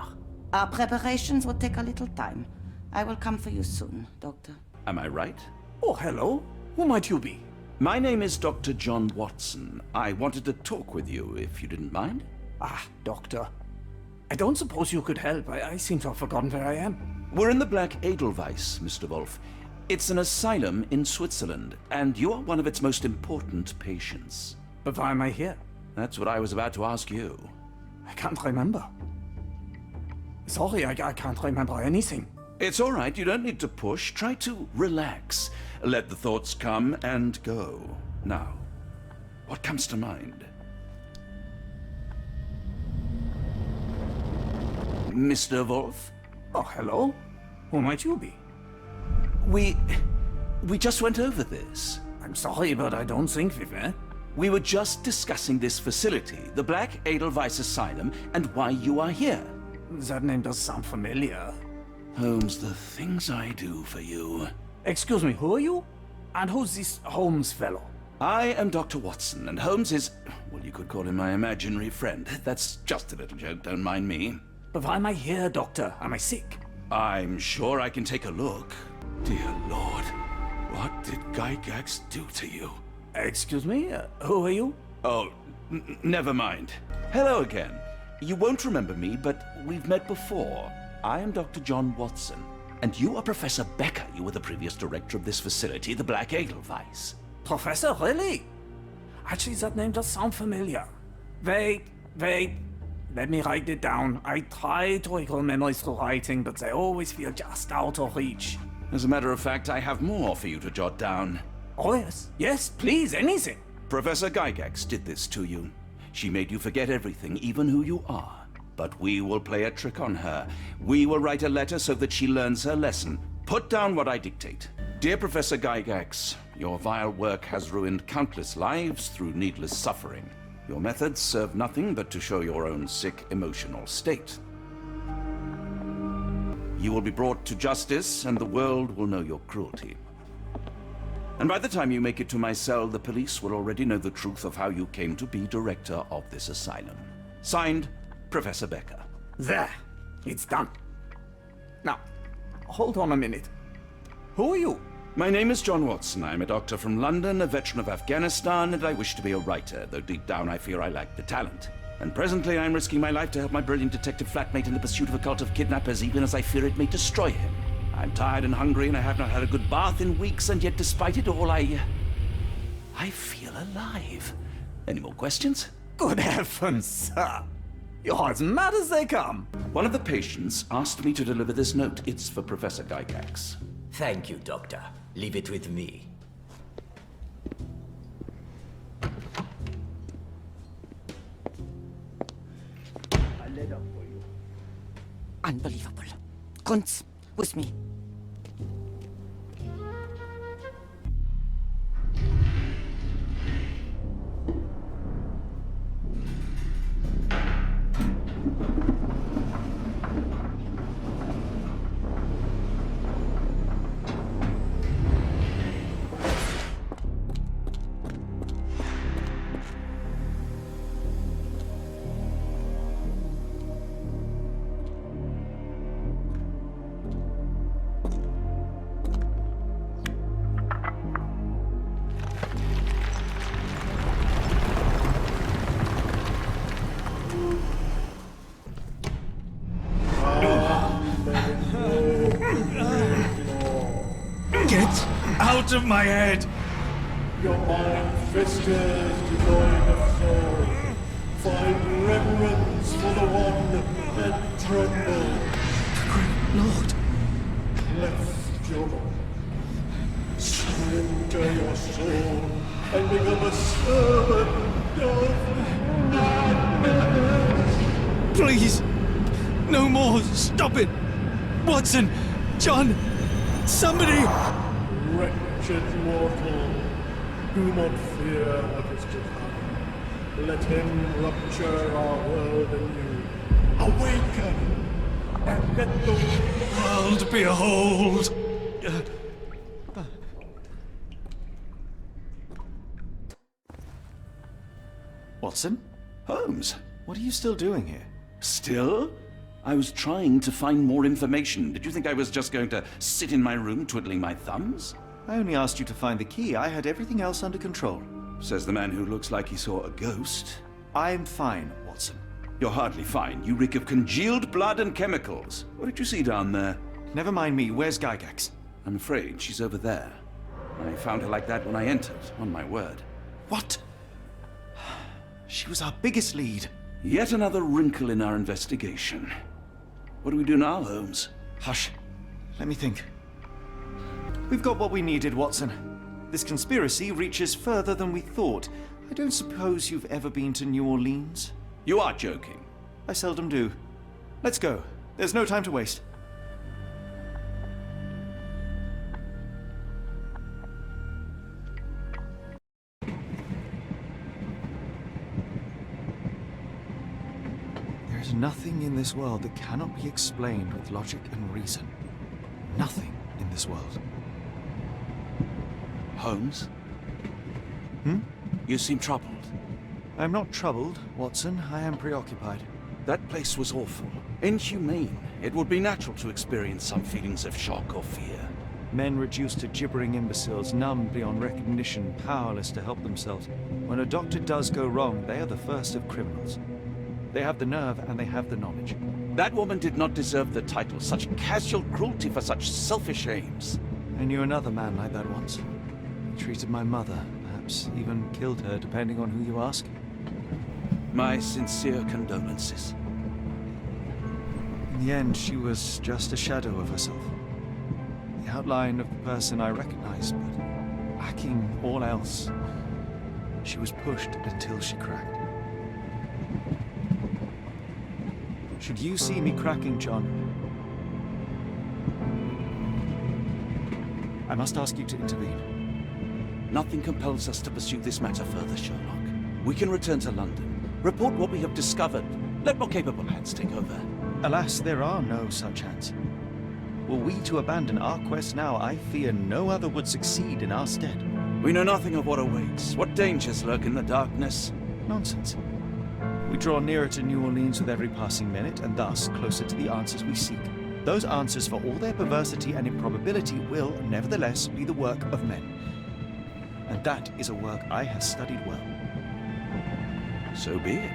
Our preparations will take a little time. I will come for you soon, Doctor. Am I right? Oh, hello. Who might you be? My name is Dr. John Watson. I wanted to talk with you, if you didn't mind. Ah, Doctor. I don't suppose you could help. I seem to have forgotten where I am. We're in the Black Edelweiss, Mr. Wolf. It's an asylum in Switzerland, and you are one of its most important patients. But why am I here? That's what I was about to ask you. I can't remember. Sorry, I can't remember anything. It's all right. You don't need to push. Try to relax. Let the thoughts come and go. Now, what comes to mind? Mr. Wolf? Oh, hello. Who might you be? We just went over this. I'm sorry, but I don't think we've met. We were just discussing this facility, the Black Edelweiss Asylum, and why you are here. That name does sound familiar. Holmes, the things I do for you. Excuse me, who are you? And who's this Holmes fellow? I am Dr. Watson, and Holmes is, well, you could call him my imaginary friend. That's just a little joke, don't mind me. But why am I here, Doctor? Am I sick? I'm sure I can take a look. Dear Lord, what did Gygax do to you? Excuse me? Who are you? Oh, never mind. Hello again. You won't remember me, but we've met before. I am Dr. John Watson, and you are Professor Becker. You were the previous director of this facility, the Black Edelweiss. Professor, really? Actually, that name does sound familiar. Wait. Let me write it down. I try to recall memories through writing, but they always feel just out of reach. As a matter of fact, I have more for you to jot down. Oh, yes. Yes, please, anything. Professor Gygax did this to you. She made you forget everything, even who you are. But we will play a trick on her. We will write a letter so that she learns her lesson. Put down what I dictate. Dear Professor Gygax, your vile work has ruined countless lives through needless suffering. Your methods serve nothing but to show your own sick emotional state. You will be brought to justice, and the world will know your cruelty. And by the time you make it to my cell, the police will already know the truth of how you came to be director of this asylum. Signed, Professor Becker. There. It's done. Now, hold on a minute. Who are you? My name is John Watson. I'm a doctor from London, a veteran of Afghanistan, and I wish to be a writer, though deep down I fear I lack the talent. And presently I'm risking my life to help my brilliant detective flatmate in the pursuit of a cult of kidnappers, even as I fear it may destroy him. I'm tired and hungry, and I have not had a good bath in weeks, and yet despite it all, I feel alive. Any more questions? Good heavens, sir! You're as mad as they come! One of the patients asked me to deliver this note. It's for Professor Gygax. Thank you, Doctor. Leave it with me. Unbelievable. Kunz, with me. Get out of my head! Your iron-fisted, devoid of soul, find reverence for the one that trembled. Lord! Lift your surrender your soul and become a servant of madness. Please! No more! Stop it! Watson! John! Somebody! Wretched mortal, do not fear what is to come. Let him rupture our world anew. Awaken! And let the world behold! Watson? Holmes? What are you still doing here? Still? I was trying to find more information. Did you think I was just going to sit in my room twiddling my thumbs? I only asked you to find the key. I had everything else under control. Says the man who looks like he saw a ghost. I'm fine, Watson. You're hardly fine. You reek of congealed blood and chemicals. What did you see down there? Never mind me. Where's Gygax? I'm afraid she's over there. I found her like that when I entered, on my word. What? She was our biggest lead. Yet another wrinkle in our investigation. What do we do now, Holmes? Hush. Let me think. We've got what we needed, Watson. This conspiracy reaches further than we thought. I don't suppose you've ever been to New Orleans? You are joking. I seldom do. Let's go. There's no time to waste. There is nothing in this world that cannot be explained with logic and reason. Nothing in this world. Holmes? Hmm? You seem troubled. I'm not troubled, Watson. I am preoccupied. That place was awful. Inhumane. It would be natural to experience some feelings of shock or fear. Men reduced to gibbering imbeciles, numbed beyond recognition, powerless to help themselves. When a doctor does go wrong, they are the first of criminals. They have the nerve and they have the knowledge. That woman did not deserve the title. Such casual cruelty for such selfish aims. I knew another man like that once. He treated my mother, perhaps even killed her, depending on who you ask. My sincere condolences. In the end, she was just a shadow of herself. The outline of the person I recognized, but lacking all else. She was pushed until she cracked. Should you see me cracking, John, I must ask you to intervene. Nothing compels us to pursue this matter further, Sherlock. We can return to London, report what we have discovered. Let more capable hands take over. Alas, there are no such hands. Were we to abandon our quest now, I fear no other would succeed in our stead. We know nothing of what awaits. What dangers lurk in the darkness? Nonsense. We draw nearer to New Orleans with every passing minute, and thus closer to the answers we seek. Those answers, for all their perversity and improbability, will, nevertheless, be the work of men. And that is a work I have studied well. So be it.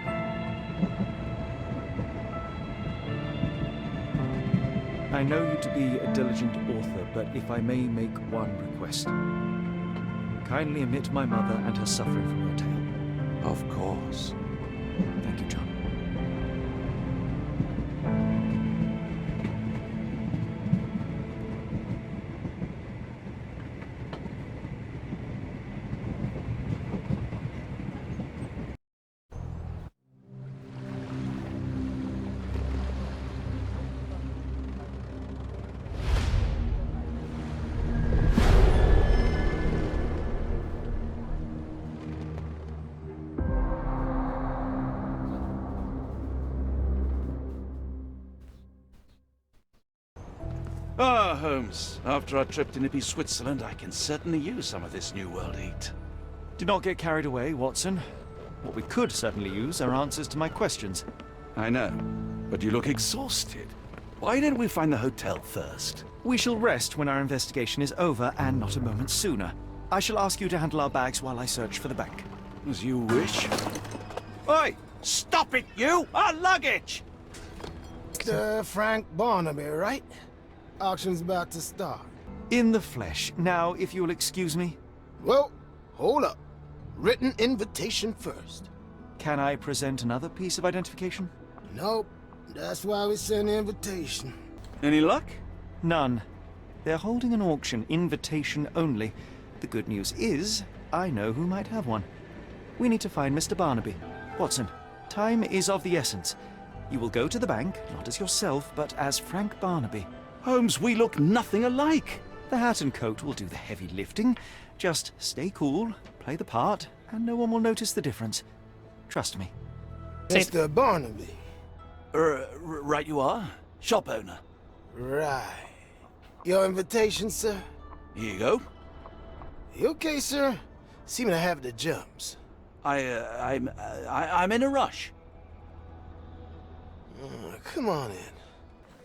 I know you to be a diligent author, but if I may make one request. Kindly omit my mother and her suffering from your tale. Of course. Thank you, John. Ah, Holmes. After our trip to nippy Switzerland, I can certainly use some of this New World heat. Do not get carried away, Watson. What we could certainly use are answers to my questions. I know, but you look exhausted. Why didn't we find the hotel first? We shall rest when our investigation is over, and not a moment sooner. I shall ask you to handle our bags while I search for the bank. As you wish. Oi! Stop it, you! Our luggage! Mr. Frank Barnaby, right? Auction's about to start. In the flesh. Now, if you'll excuse me. Well, hold up. Written invitation first. Can I present another piece of identification? Nope. That's why we sent the invitation. Any luck? None. They're holding an auction, invitation only. The good news is, I know who might have one. We need to find Mr. Barnaby. Watson, time is of the essence. You will go to the bank, not as yourself, but as Frank Barnaby. Holmes, we look nothing alike. The hat and coat will do the heavy lifting. Just stay cool, play the part, and no one will notice the difference. Trust me. Mr. Barnaby. Right you are. Shop owner. Right. Your invitation, sir? Here you go. You okay, sir? Seem to have the jumps. I'm in a rush. Come on in.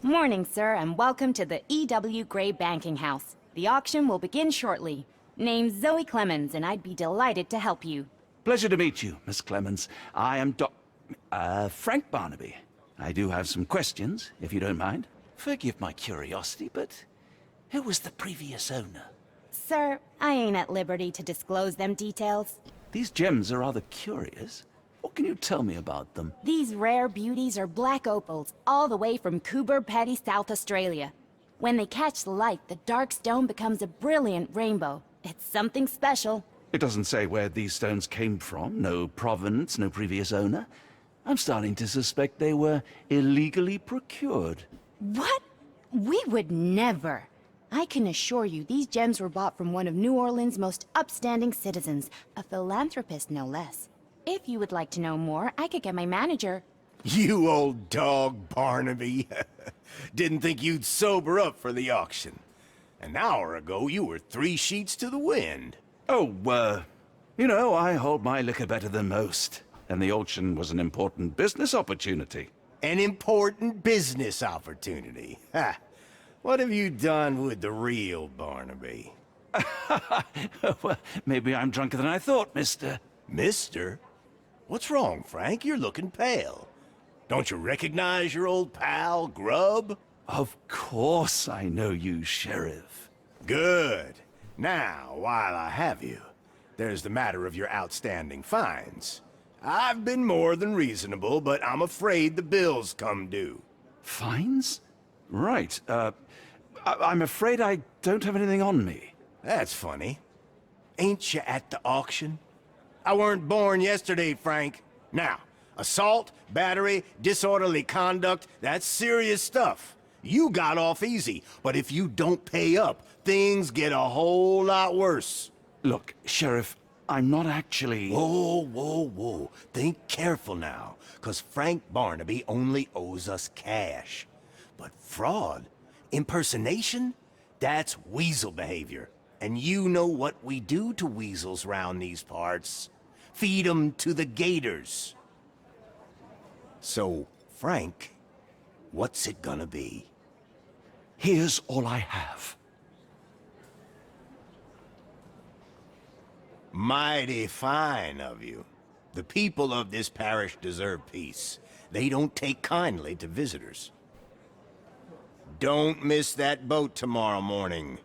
Morning, sir, and welcome to the E.W. Gray Banking House. The auction will begin shortly. Name's Zoe Clemens, and I'd be delighted to help you. Pleasure to meet you, Miss Clemens. I am Frank Barnaby. I do have some questions, if you don't mind. Forgive my curiosity, but who was the previous owner? Sir, I ain't at liberty to disclose them details. These gems are rather curious. What can you tell me about them? These rare beauties are black opals, all the way from Coober Pedy, South Australia. When they catch the light, the dark stone becomes a brilliant rainbow. It's something special. It doesn't say where these stones came from. No provenance, no previous owner. I'm starting to suspect they were illegally procured. What? We would never. I can assure you these gems were bought from one of New Orleans' most upstanding citizens, a philanthropist no less. If you would like to know more, I could get my manager. You old dog, Barnaby. Didn't think you'd sober up for the auction. An hour ago, you were 3 sheets to the wind. Oh, you know, I hold my liquor better than most. And the auction was an important business opportunity. An important business opportunity? Ha! What have you done with the real Barnaby? Well, maybe I'm drunker than I thought, mister. Mister? What's wrong, Frank? You're looking pale. Don't you recognize your old pal, Grub? Of course I know you, Sheriff. Good. Now, while I have you, there's the matter of your outstanding fines. I've been more than reasonable, but I'm afraid the bills come due. Fines? Right. I'm afraid I don't have anything on me. That's funny. Ain't you at the auction? I weren't born yesterday, Frank. Now, assault, battery, disorderly conduct, that's serious stuff. You got off easy, but if you don't pay up, things get a whole lot worse. Look, Sheriff, I'm not actually... Whoa. Think careful now, 'cause Frank Barnaby only owes us cash. But fraud, impersonation, that's weasel behavior. And you know what we do to weasels round these parts. Feed 'em to the gators. So, Frank, what's it gonna be? Here's all I have. Mighty fine of you. The people of this parish deserve peace. They don't take kindly to visitors. Don't miss that boat tomorrow morning,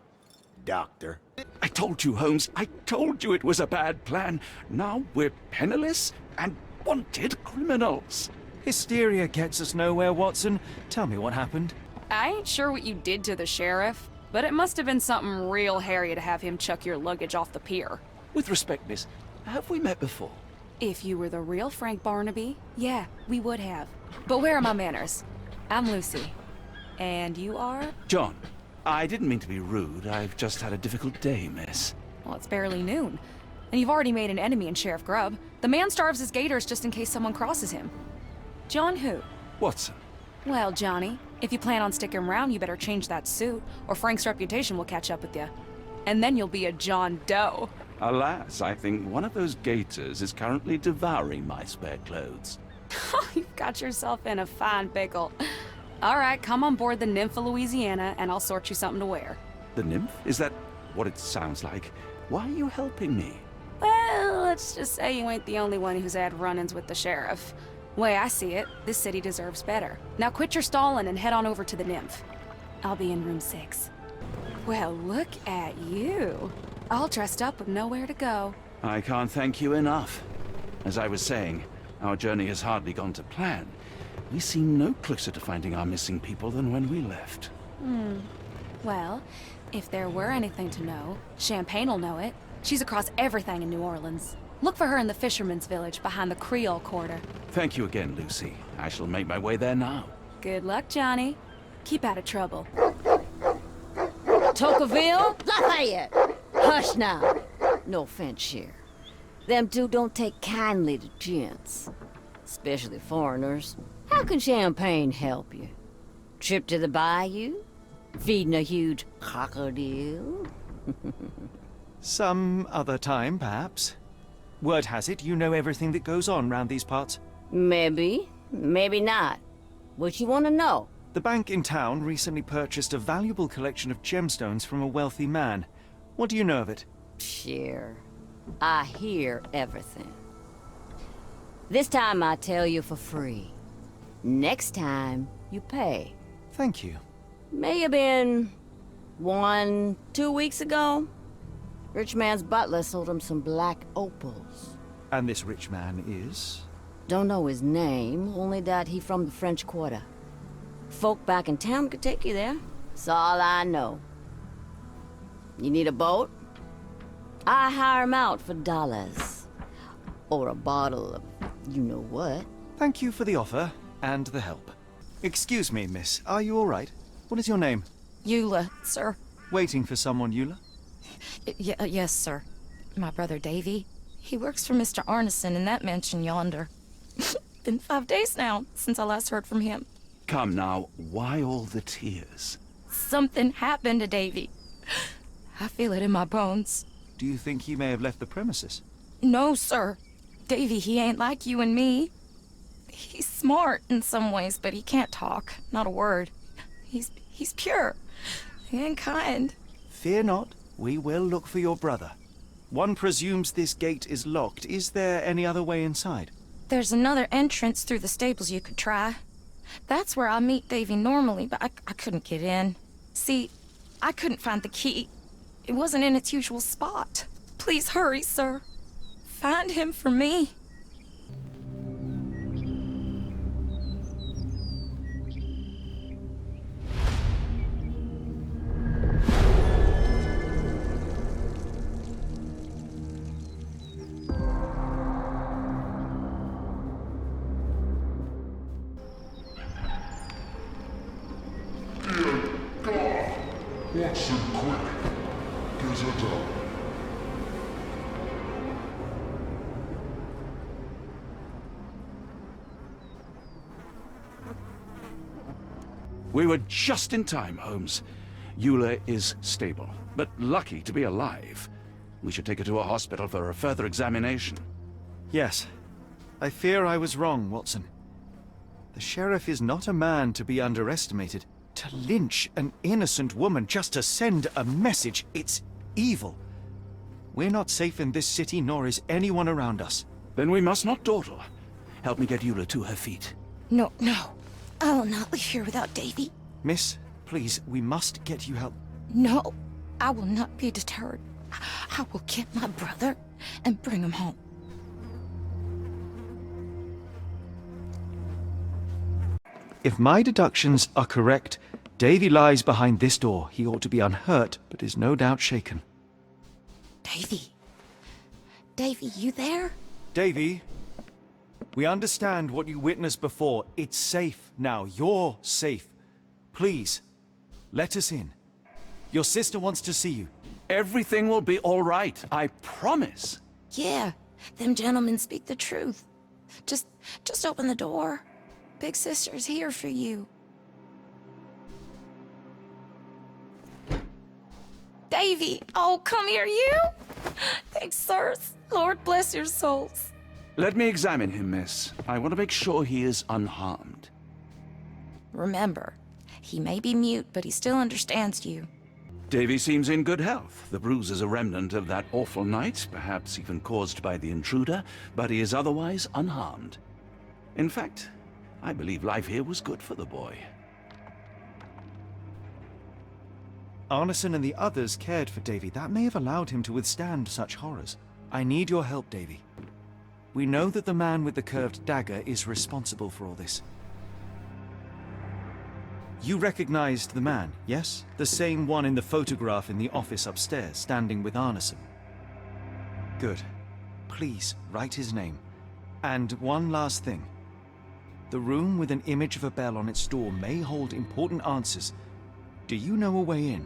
Doctor. I told you, Holmes. I told you it was a bad plan. Now we're penniless and wanted criminals. Hysteria gets us nowhere, Watson. Tell me what happened. I ain't sure what you did to the sheriff, but it must have been something real hairy to have him chuck your luggage off the pier. With respect, miss, have we met before? If you were the real Frank Barnaby, yeah, we would have. But where are my manners? I'm Lucy. And you are? John. I didn't mean to be rude. I've just had a difficult day, miss. Well, it's barely noon. And you've already made an enemy in Sheriff Grubb. The man starves his gators just in case someone crosses him. John who? Watson. Well, Johnny, if you plan on sticking around, you better change that suit, or Frank's reputation will catch up with you. And then you'll be a John Doe. Alas, I think one of those gators is currently devouring my spare clothes. You've got yourself in a fine pickle. All right, come on board the Nymph of Louisiana, and I'll sort you something to wear. The nymph? Is that what it sounds like? Why are you helping me? Well, let's just say you ain't the only one who's had run-ins with the sheriff. Way I see it, this city deserves better. Now quit your stalling and head on over to the Nymph. I'll be in room 6. Well, look at you. All dressed up with nowhere to go. I can't thank you enough. As I was saying, our journey has hardly gone to plan. We seem no closer to finding our missing people than when we left. Well, if there were anything to know, Champagne'll know it. She's across everything in New Orleans. Look for her in the fisherman's village behind the Creole Quarter. Thank you again, Lucy. I shall make my way there now. Good luck, Johnny. Keep out of trouble. Tocqueville? Lafayette! Hush now. No offense, Cher. Them two don't take kindly to gents. Especially foreigners. How can champagne help you? Trip to the bayou? Feeding a huge crocodile? Some other time, perhaps. Word has it, you know everything that goes on round these parts. Maybe. Maybe not. What you want to know? The bank in town recently purchased a valuable collection of gemstones from a wealthy man. What do you know of it? Sure. I hear everything. This time I tell you for free. Next time, you pay. Thank you. May have been 1, 2 weeks ago. Rich man's butler sold him some black opals. And this rich man is? Don't know his name, only that he from the French Quarter. Folk back in town could take you there. That's all I know. You need a boat? I hire him out for dollars. Or a bottle of you-know-what. Thank you for the offer and the help. Excuse me, miss. Are you all right? What is your name? Eula, sir. Waiting for someone, Eula? Yes, sir. My brother Davy. He works for Mr. Arneson in that mansion yonder. Been 5 days now since I last heard from him. Come now, why all the tears? Something happened to Davy. I feel it in my bones. Do you think he may have left the premises? No, sir. Davy, he ain't like you and me. He's smart in some ways, but he can't talk. Not a word. He's pure and kind. Fear not. We will look for your brother. One presumes this gate is locked. Is there any other way inside? There's another entrance through the stables you could try. That's where I meet Davy normally, but I couldn't get in. See, I couldn't find the key. It wasn't in its usual spot. Please hurry, sir. Find him for me. Watson, quick. Get it up. We were just in time, Holmes. Eula is stable, but lucky to be alive. We should take her to a hospital for a further examination. Yes. I fear I was wrong, Watson. The sheriff is not a man to be underestimated. To lynch an innocent woman just to send a message, it's evil. We're not safe in this city, nor is anyone around us. Then we must not dawdle. Help me get Eula to her feet. No. I will not leave here without Davy. Miss, please, we must get you help. No, I will not be deterred. I will get my brother and bring him home. If my deductions are correct, Davy lies behind this door. He ought to be unhurt, but is no doubt shaken. Davy. Davy, you there? Davy, we understand what you witnessed before. It's safe now. You're safe. Please, let us in. Your sister wants to see you. Everything will be all right, I promise. Yeah, them gentlemen speak the truth. Just open the door. Big sister's here for you. Davy! Oh, come here, you! Thanks, sirs. Lord bless your souls. Let me examine him, miss. I want to make sure he is unharmed. Remember, he may be mute, but he still understands you. Davy seems in good health. The bruise is a remnant of that awful night, perhaps even caused by the intruder, but he is otherwise unharmed. In fact, I believe life here was good for the boy. Arneson and the others cared for Davy. That may have allowed him to withstand such horrors. I need your help, Davy. We know that the man with the curved dagger is responsible for all this. You recognized the man, yes? The same one in the photograph in the office upstairs, standing with Arneson. Good. Please, write his name. And one last thing. The room with an image of a bell on its door may hold important answers. Do you know a way in?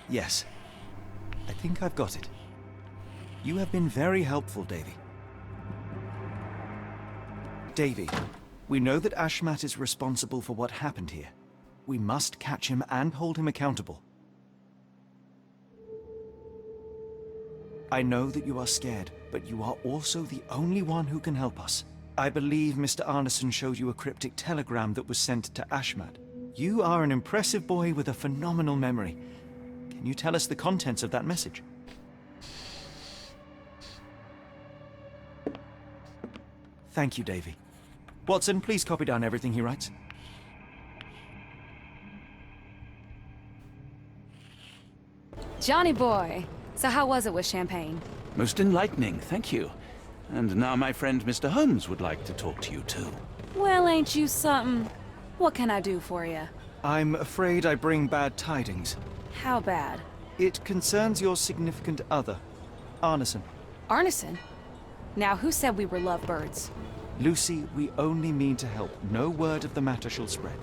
Yes. I think I've got it. You have been very helpful, Davy. Davy, we know that Ashmat is responsible for what happened here. We must catch him and hold him accountable. I know that you are scared, but you are also the only one who can help us. I believe Mr. Arneson showed you a cryptic telegram that was sent to Ashmat. You are an impressive boy with a phenomenal memory. Can you tell us the contents of that message? Thank you, Davy. Watson, please copy down everything he writes. Johnny boy, so how was it with Champagne? Most enlightening, thank you. And now my friend Mr. Holmes would like to talk to you too. Well, ain't you something? What can I do for you? I'm afraid I bring bad tidings. How bad? It concerns your significant other, Arneson. Arneson? Now, who said we were lovebirds? Lucy, we only mean to help. No word of the matter shall spread.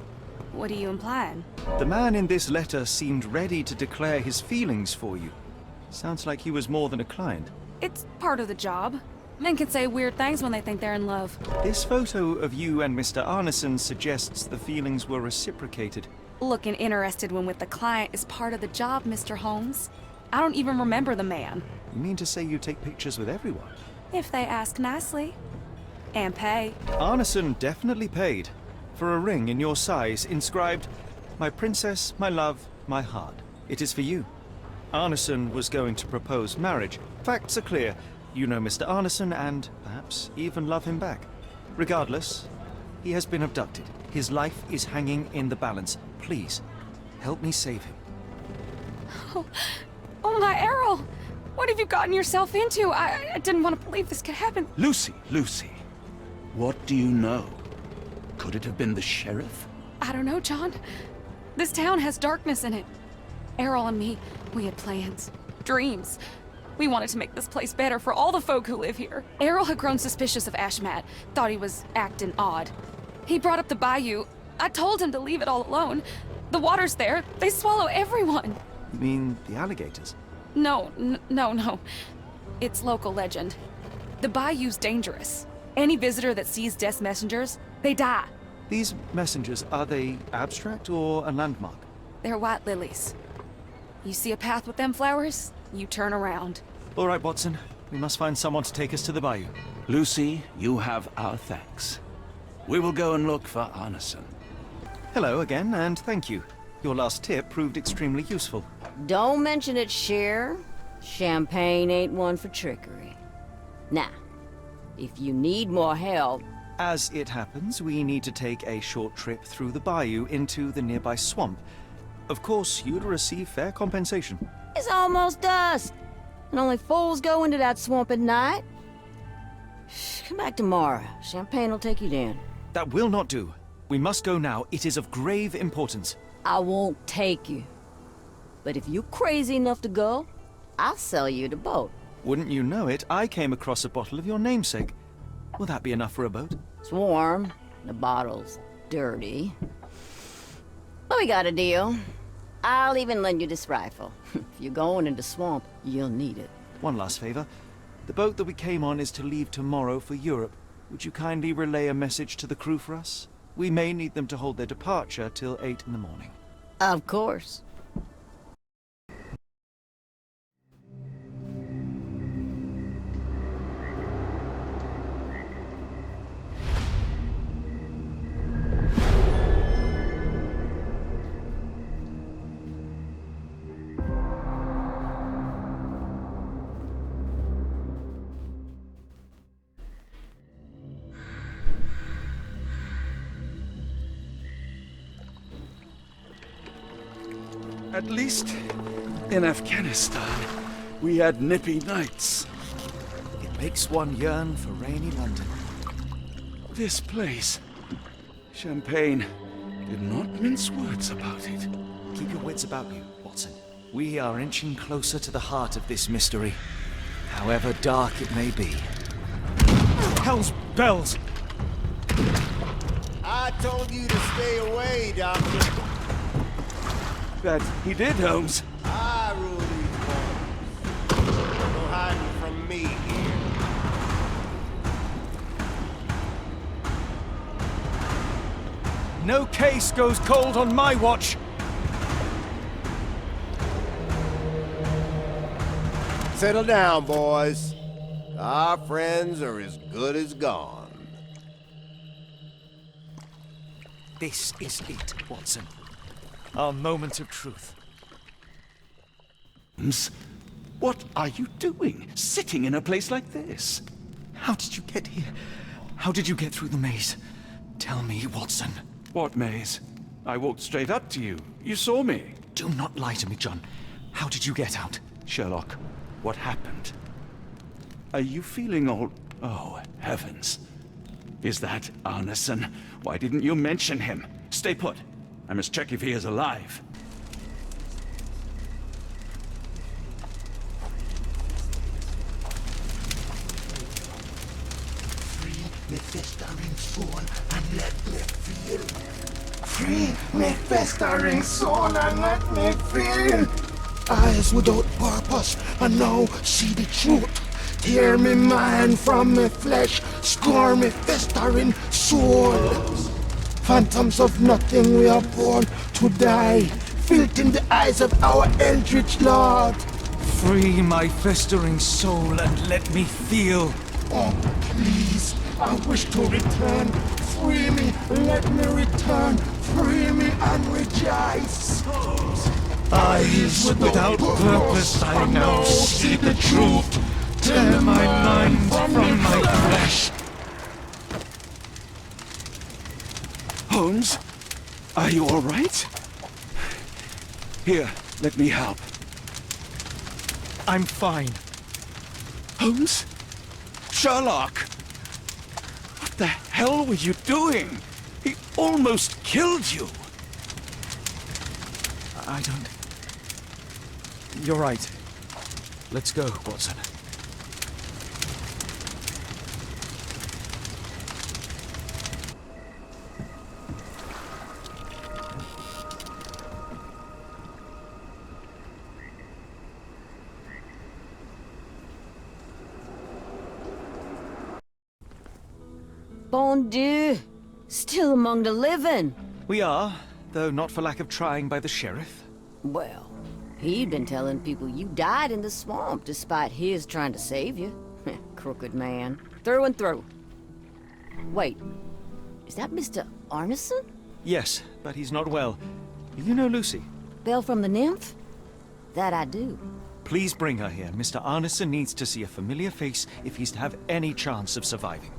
What are you implying? The man in this letter seemed ready to declare his feelings for you. Sounds like he was more than a client. It's part of the job. Men can say weird things when they think they're in love. This photo of you and Mr. Arneson suggests the feelings were reciprocated. Looking interested when with the client is part of the job, Mr. Holmes. I don't even remember the man. You mean to say you take pictures with everyone? If they ask nicely. And pay. Arneson definitely paid. For a ring in your size, inscribed, "My princess, my love, my heart." It is for you. Arneson was going to propose marriage. Facts are clear. You know Mr. Arneson and, perhaps, even love him back. Regardless, he has been abducted. His life is hanging in the balance. Please, help me save him. Oh my Errol! What have you gotten yourself into? I didn't want to believe this could happen. Lucy, what do you know? Could it have been the sheriff? I don't know, John. This town has darkness in it. Errol and me, we had plans, dreams. We wanted to make this place better for all the folk who live here. Errol had grown suspicious of Ashmat, thought he was acting odd. He brought up the bayou. I told him to leave it all alone. The water's there. They swallow everyone. You mean the alligators? No. It's local legend. The bayou's dangerous. Any visitor that sees death's messengers, they die. These messengers, are they abstract or a landmark? They're white lilies. You see a path with them flowers, you turn around. All right, Watson. We must find someone to take us to the bayou. Lucy, you have our thanks. We will go and look for Arneson. Hello again, and thank you. Your last tip proved extremely useful. Don't mention it, Cher. Champagne ain't one for trickery. Now, if you need more help... As it happens, we need to take a short trip through the bayou into the nearby swamp. Of course, you'd receive fair compensation. It's almost dusk, and only fools go into that swamp at night. Come back tomorrow. Champagne will take you down. That will not do. We must go now. It is of grave importance. I won't take you. But if you're crazy enough to go, I'll sell you the boat. Wouldn't you know it, I came across a bottle of your namesake. Will that be enough for a boat? It's warm. The bottle's dirty. But we got a deal. I'll even lend you this rifle. If you're going in the swamp, you'll need it. One last favor. The boat that we came on is to leave tomorrow for Europe. Would you kindly relay a message to the crew for us? We may need them to hold their departure till 8 in the morning. Of course. At least in Afghanistan, we had nippy nights. It makes one yearn for rainy London. This place, Champagne, did not mince words about it. Keep your wits about you, Watson. We are inching closer to the heart of this mystery, however dark it may be. Hell's bells! I told you to stay away, Doctor. That he did, Holmes. I rule these waters. No hiding from me here. No case goes cold on my watch! Settle down, boys. Our friends are as good as gone. This is it, Watson. Our moment of truth. Holmes, what are you doing, sitting in a place like this? How did you get here? How did you get through the maze? Tell me, Watson. What maze? I walked straight up to you. You saw me. Do not lie to me, John. How did you get out? Sherlock, what happened? Are you feeling all... Oh, heavens. Is that Arneson? Why didn't you mention him? Stay put. I must check if he is alive. Free me festering soul and let me feel. Free me festering soul and let me feel. Eyes without purpose and now see the truth. Tear me mind from me flesh, score me festering soul. Phantoms of nothing, we are born to die, filth in the eyes of our eldritch lord. Free my festering soul and let me feel. Oh, please, I wish to return. Free me, let me return. Free me and rejoice. Eyes without purpose, I now see the truth. Tear my mind from my flesh. Holmes, are you all right? Here, let me help. I'm fine. Holmes? Sherlock! What the hell were you doing? He almost killed you. I don't... You're right. Let's go, Watson. Bon Dieu! Still among the living. We are, though not for lack of trying by the sheriff. Well, he'd been telling people you died in the swamp despite his trying to save you. Crooked man. Through and through. Wait, is that Mr. Arneson? Yes, but he's not well. You know Lucy? Belle from the Nymph? That I do. Please bring her here. Mr. Arneson needs to see a familiar face if he's to have any chance of surviving.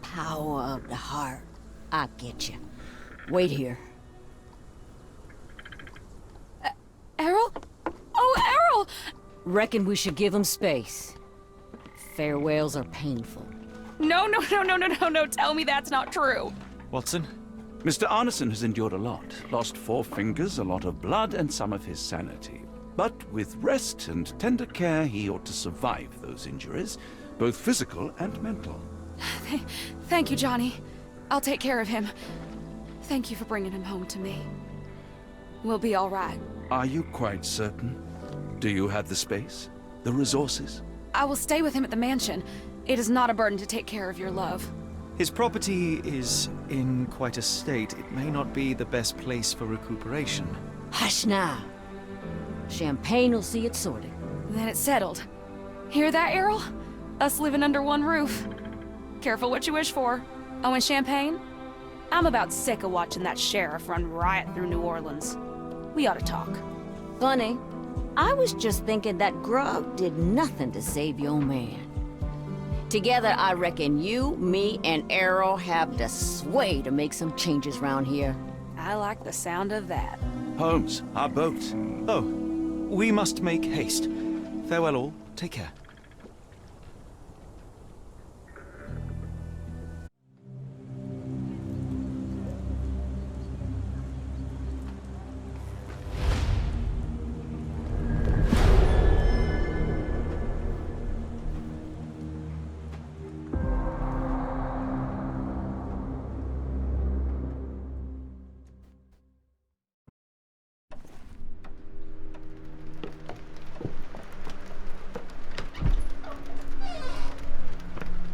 Power of the heart. I get you. Wait here. Errol? Oh, Errol! Reckon we should give him space. farewells are painful. No, tell me that's not true. Watson? Mr. Arneson has endured a lot. Lost 4 fingers, a lot of blood, and some of his sanity. But with rest and tender care, he ought to survive those injuries, both physical and mental. Thank you, Johnny. I'll take care of him. Thank you for bringing him home to me. We'll be all right. Are you quite certain? Do you have the space? The resources? I will stay with him at the mansion. It is not a burden to take care of your love. His property is in quite a state. It may not be the best place for recuperation. Hush now. Champagne will see it sorted. Then it's settled. Hear that, Errol? Us living under one roof. Careful what you wish for. Oh, and champagne? I'm about sick of watching that sheriff run riot through New Orleans. We ought to talk. Funny. I was just thinking that grub did nothing to save your man. Together, I reckon you, me, and Errol have the sway to make some changes round here. I like the sound of that. Holmes, our boat. Oh, we must make haste. Farewell all. Take care.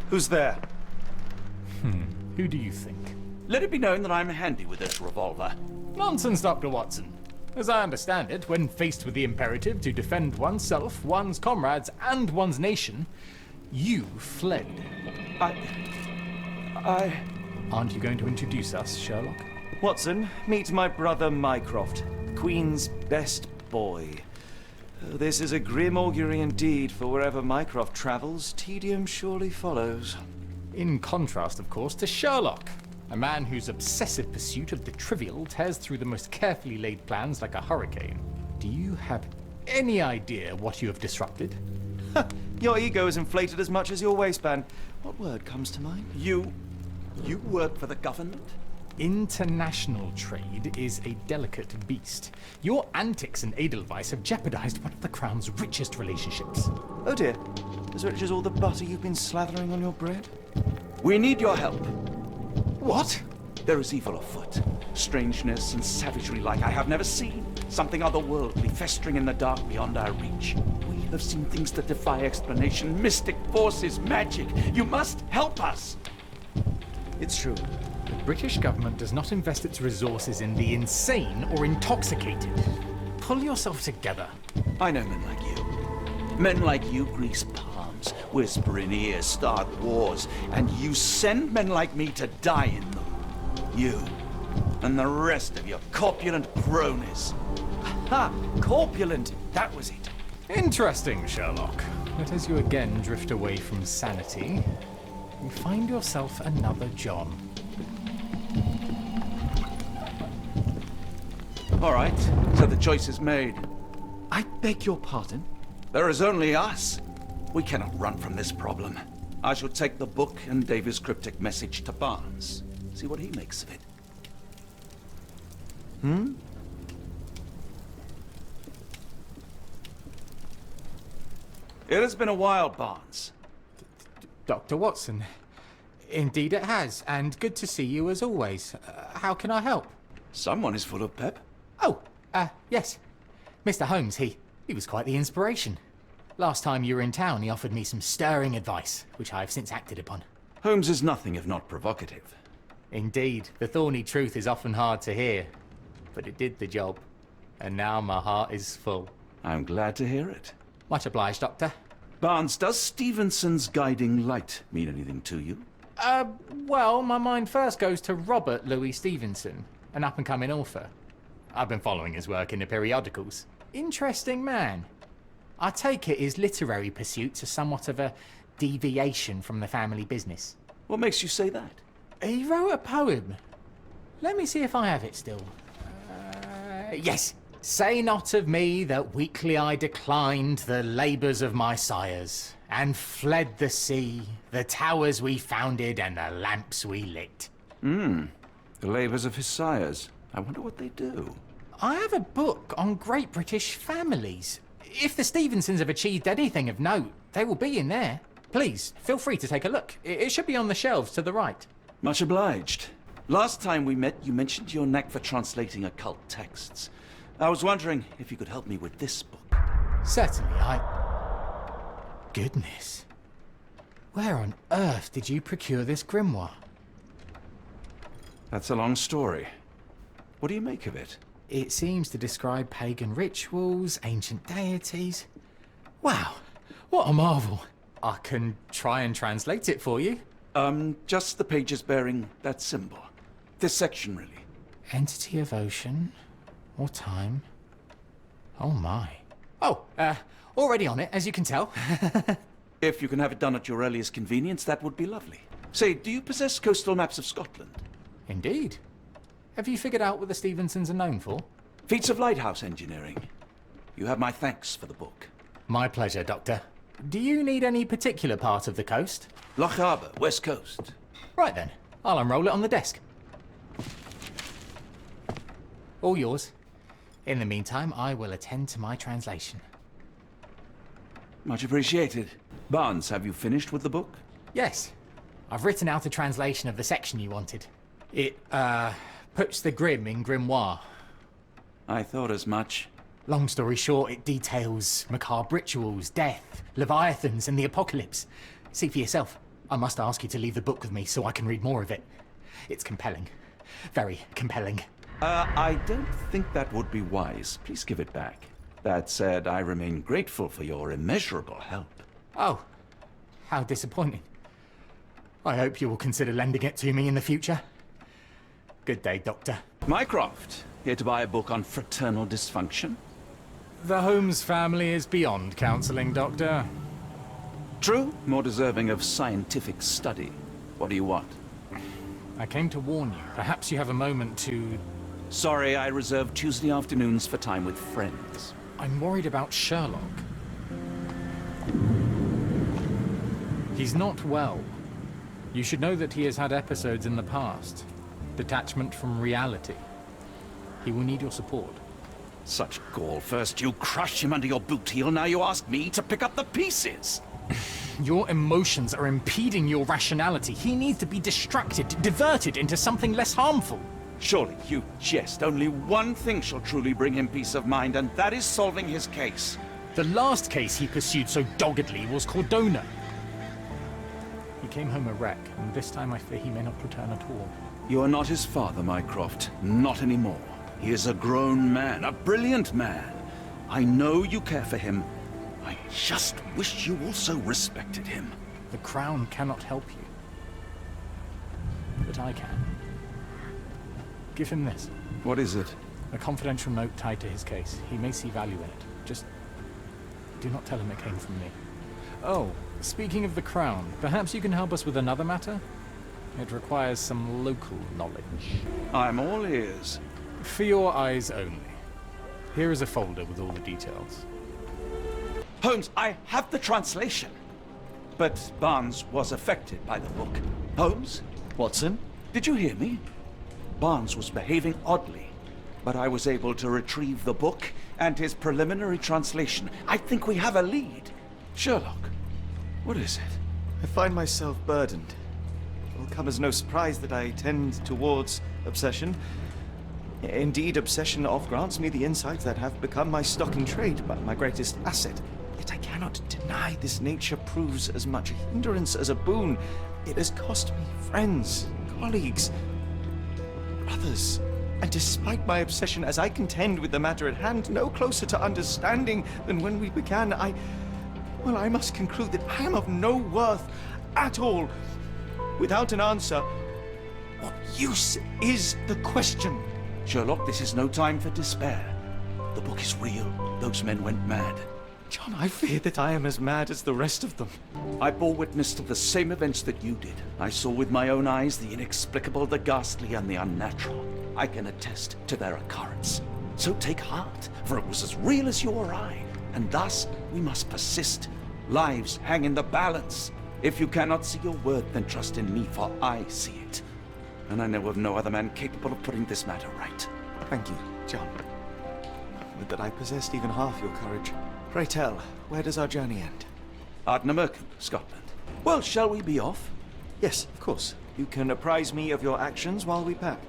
Who's there? Who do you think? Let it be known that I'm handy with this revolver. Nonsense, Dr. Watson. As I understand it, when faced with the imperative to defend oneself, one's comrades, and one's nation, you fled. Aren't you going to introduce us, Sherlock? Watson, meet my brother Mycroft, Queen's best boy. This is a grim augury indeed, for wherever Mycroft travels, tedium surely follows. In contrast, of course, to Sherlock, a man whose obsessive pursuit of the trivial tears through the most carefully laid plans like a hurricane. Do you have any idea what you have disrupted? Your ego is inflated as much as your waistband. What word comes to mind? You work for the government? International trade is a delicate beast. Your antics and Edelweiss have jeopardized one of the Crown's richest relationships. Oh dear. As rich as all the butter you've been slathering on your bread? We need your help. What? There is evil afoot. Strangeness and savagery like I have never seen. Something otherworldly festering in the dark beyond our reach. We have seen things that defy explanation. Mystic forces, magic. You must help us. It's true. The British government does not invest its resources in the insane or intoxicated. Pull yourself together. I know men like you. Men like you grease palms, whisper in ears, start wars, and you send men like me to die in them. You and the rest of your corpulent cronies. Ha! Corpulent! That was it. Interesting, Sherlock. But as you again drift away from sanity, you find yourself another John. All right, so the choice is made. I beg your pardon? There is only us. We cannot run from this problem. I shall take the book and Davy's cryptic message to Barnes. See what he makes of it. It has been a while, Barnes. Dr. Watson. Indeed it has, and good to see you as always. How can I help? Someone is full of pep. Oh, yes. Mr. Holmes, he was quite the inspiration. Last time you were in town, he offered me some stirring advice, which I have since acted upon. Holmes is nothing if not provocative. Indeed, the thorny truth is often hard to hear, but it did the job, and now my heart is full. I'm glad to hear it. Much obliged, Doctor. Barnes, does Stevenson's guiding light mean anything to you? Well, my mind first goes to Robert Louis Stevenson, an up-and-coming author. I've been following his work in the periodicals. Interesting man. I take it his literary pursuits are somewhat of a deviation from the family business. What makes you say that? He wrote a poem. Let me see if I have it still. Yes. Say not of me that weakly I declined the labours of my sires, and fled the sea, the towers we founded and the lamps we lit. The labours of his sires. I wonder what they do. I have a book on great British families. If the Stevensons have achieved anything of note, they will be in there. Please, feel free to take a look. It should be on the shelves to the right. Much obliged. Last time we met, you mentioned your knack for translating occult texts. I was wondering if you could help me with this book. Certainly, Goodness. Where on earth did you procure this grimoire? That's a long story. What do you make of it? It seems to describe pagan rituals, ancient deities. Wow, what a marvel. I can try and translate it for you. Just the pages bearing that symbol. This section, really. Entity of ocean or time. Oh my. Oh, already on it, as you can tell. If you can have it done at your earliest convenience, that would be lovely. Say, do you possess coastal maps of Scotland? Indeed. Have you figured out what the Stevensons are known for? Feats of lighthouse engineering. You have my thanks for the book. My pleasure, Doctor. Do you need any particular part of the coast? Loch Harbour, West Coast. Right then, I'll unroll it on the desk. All yours. In the meantime, I will attend to my translation. Much appreciated. Barnes, have you finished with the book? Yes. I've written out a translation of the section you wanted. It, puts the grim in grimoire. I thought as much. Long story short, it details macabre rituals, death, leviathans, and the apocalypse. See for yourself. I must ask you to leave the book with me so I can read more of it. It's compelling. Very compelling. I don't think that would be wise. Please give it back. That said, I remain grateful for your immeasurable help. Oh, how disappointing. I hope you will consider lending it to me in the future. Good day, Doctor. Mycroft, here to buy a book on fraternal dysfunction? The Holmes family is beyond counseling, Doctor. True, more deserving of scientific study. What do you want? I came to warn you. Perhaps you have a moment to... Sorry, I reserve Tuesday afternoons for time with friends. I'm worried about Sherlock. He's not well. You should know that he has had episodes in the past. Detachment from reality. He will need your support. Such gall. First you crush him under your boot heel, now you ask me to pick up the pieces. Your emotions are impeding your rationality. He needs to be distracted, diverted into something less harmful. Surely you jest. Only one thing shall truly bring him peace of mind, and that is solving his case. The last case he pursued so doggedly was Cordona. He came home a wreck, and this time I fear he may not return at all. You are not his father, Mycroft. Not anymore. He is a grown man, a brilliant man. I know you care for him. I just wish you also respected him. The Crown cannot help you. But I can. Give him this. What is it? A confidential note tied to his case. He may see value in it. Just do not tell him it came from me. Oh, speaking of the Crown, perhaps you can help us with another matter? It requires some local knowledge. I'm all ears. For your eyes only. Here is a folder with all the details. Holmes, I have the translation. But Barnes was affected by the book. Holmes? Watson? Did you hear me? Barnes was behaving oddly, but I was able to retrieve the book and his preliminary translation. I think we have a lead. Sherlock, what is it? I find myself burdened. It will come as no surprise that I tend towards obsession. Indeed, obsession oft grants me the insights that have become my stock in trade, but my greatest asset. Yet I cannot deny this nature proves as much a hindrance as a boon. It has cost me friends, colleagues, brothers. And despite my obsession as I contend with the matter at hand, no closer to understanding than when we began, I must conclude that I am of no worth at all. Without an answer, what use is the question? Sherlock, this is no time for despair. The book is real. Those men went mad. John, I fear that I am as mad as the rest of them. I bore witness to the same events that you did. I saw with my own eyes the inexplicable, the ghastly, and the unnatural. I can attest to their occurrence. So take heart, for it was as real as you or I, and thus we must persist Lives hang in the balance. If you cannot see your worth, then trust in me, for I see it. And I know of no other man capable of putting this matter right. Thank you, John. Would that I possessed even half your courage. Pray tell, where does our journey end? Ardnamurchan, Scotland. Well, shall we be off? Yes, of course. You can apprise me of your actions while we pack.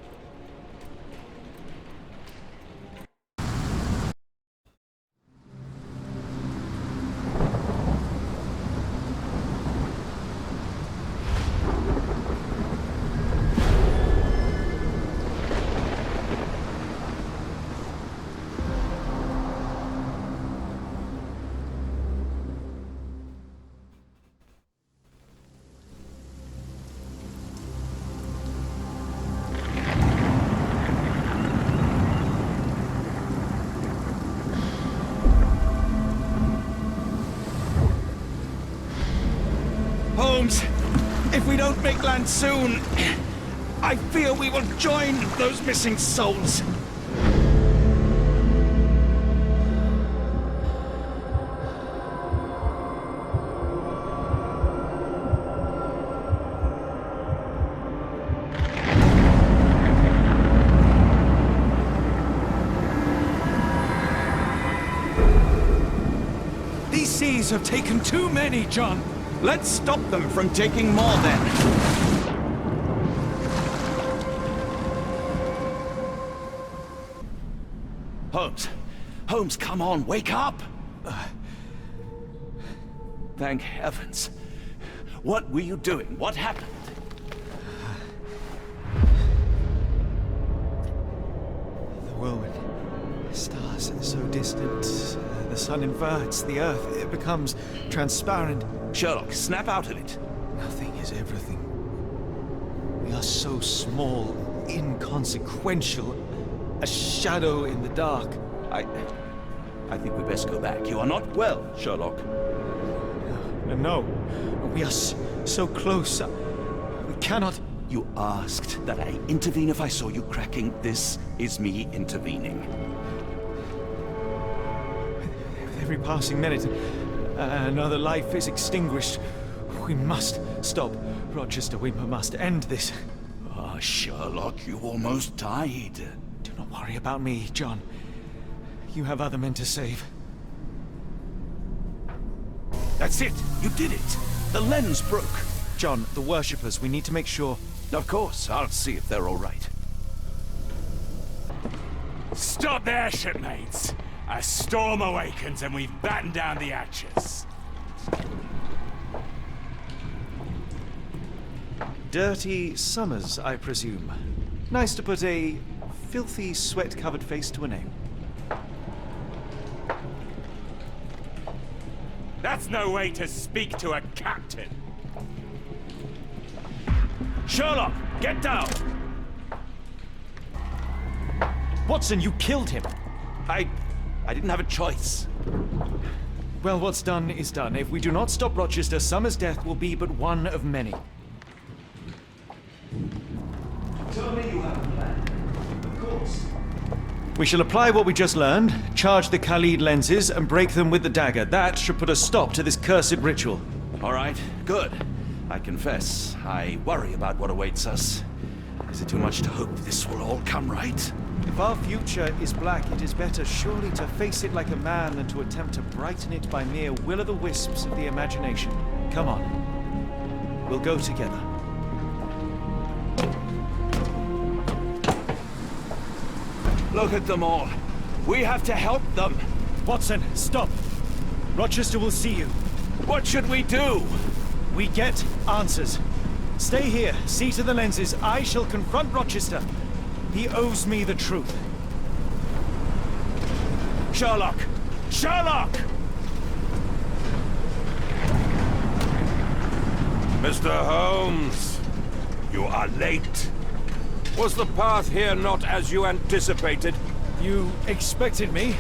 Holmes, if we don't make land soon, I fear we will join those missing souls. These seas have taken too many, John. Let's stop them from taking more, then. Holmes. Holmes, come on, wake up! Thank heavens. What were you doing? What happened? The whirlwind. Stars so distant. The sun inverts the earth. It becomes transparent. Sherlock, snap out of it. Nothing is everything. We are so small, inconsequential. A shadow in the dark. I think we best go back. You are not well, Sherlock. No. We are so close. We cannot... You asked that I intervene if I saw you cracking. This is me intervening. With every passing minute, another life is extinguished. We must stop Rochester. We must end this. Ah, Sherlock, you almost died. Do not worry about me, John. You have other men to save. That's it! You did it! The lens broke! John, the worshippers, we need to make sure... Of course, I'll see if they're all right. Stop there, shipmates! A storm awakens and we've battened down the hatches. Dirty Summers, I presume. Nice to put a filthy, sweat-covered face to a name. That's no way to speak to a captain. Sherlock, get down! Watson, you killed him! I didn't have a choice. Well, what's done is done. If we do not stop Rochester, Summers' death will be but one of many. Tell me you have a plan. Of course. We shall apply what we just learned, charge the Khalid lenses, and break them with the dagger. That should put a stop to this cursed ritual. All right, good. I confess, I worry about what awaits us. Is it too much to hope this will all come right? If our future is black, it is better surely to face it like a man than to attempt to brighten it by mere will-o'-the-wisps of the imagination. Come on. We'll go together. Look at them all. We have to help them. Watson, stop. Rochester will see you. What should we do? We get answers. Stay here, see to the lenses. I shall confront Rochester. He owes me the truth. Sherlock! Sherlock! Mr. Holmes, you are late. Was the path here not as you anticipated? You expected me?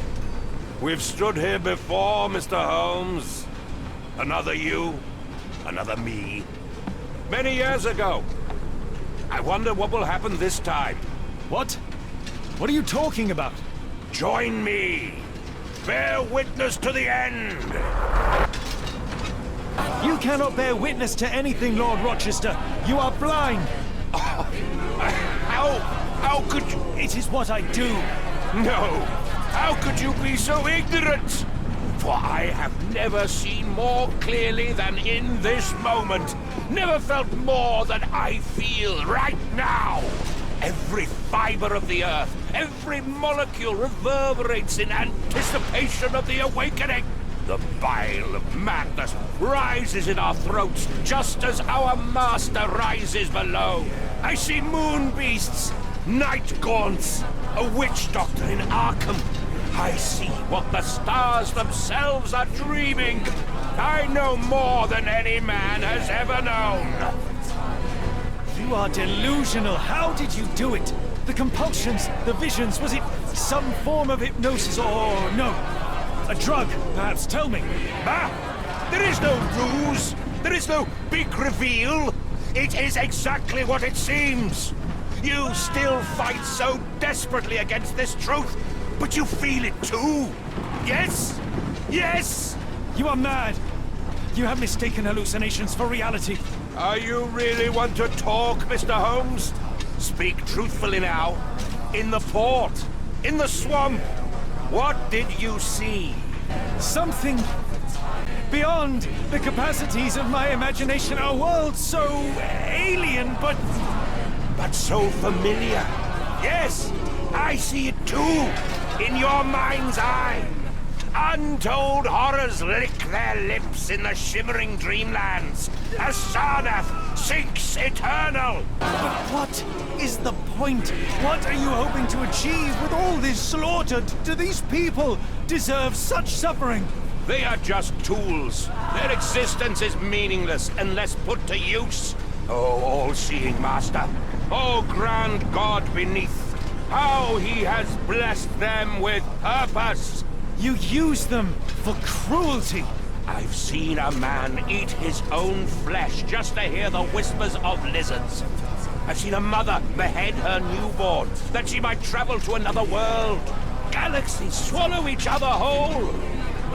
We've stood here before, Mr. Holmes. Another you, another me. Many years ago. I wonder what will happen this time. What? What are you talking about? Join me. Bear witness to the end. cannot bear witness to anything, Lord Rochester. You are blind. How could you? It is what I do. No. How could you be so ignorant? For I have never seen more clearly than in this moment. Never felt more than I feel right now. Every fiber of the earth, every molecule reverberates in anticipation of the awakening. The bile of madness rises in our throats, just as our master rises below. I see moon beasts, night gaunts, a witch doctor in Arkham. I see what the stars themselves are dreaming. I know more than any man has ever known. You are delusional. How did you do it? The compulsions, the visions, was it some form of hypnosis or no? A drug, perhaps, tell me. There is no ruse. There is no big reveal. It is exactly what it seems. You still fight so desperately against this truth, but you feel it too. Yes? Yes? You are mad. You have mistaken hallucinations for reality. Are you really want to talk, Mr. Holmes? Speak truthfully now. In the port, in the swamp, what did you see? Something beyond the capacities of my imagination. A world so alien, but so familiar. Yes, I see it too, in your mind's eye. Untold horrors lick their lips in the shimmering dreamlands as Sarnath sinks eternal. But what is the point? What are you hoping to achieve with all this slaughter? Do these people deserve such suffering? They are just tools. Their existence is meaningless unless put to use. Oh, all-seeing master. Oh, grand God beneath. How he has blessed them with purpose. You use them for cruelty. I've seen a man eat his own flesh just to hear the whispers of lizards. I've seen a mother behead her newborn that she might travel to another world. Galaxies swallow each other whole.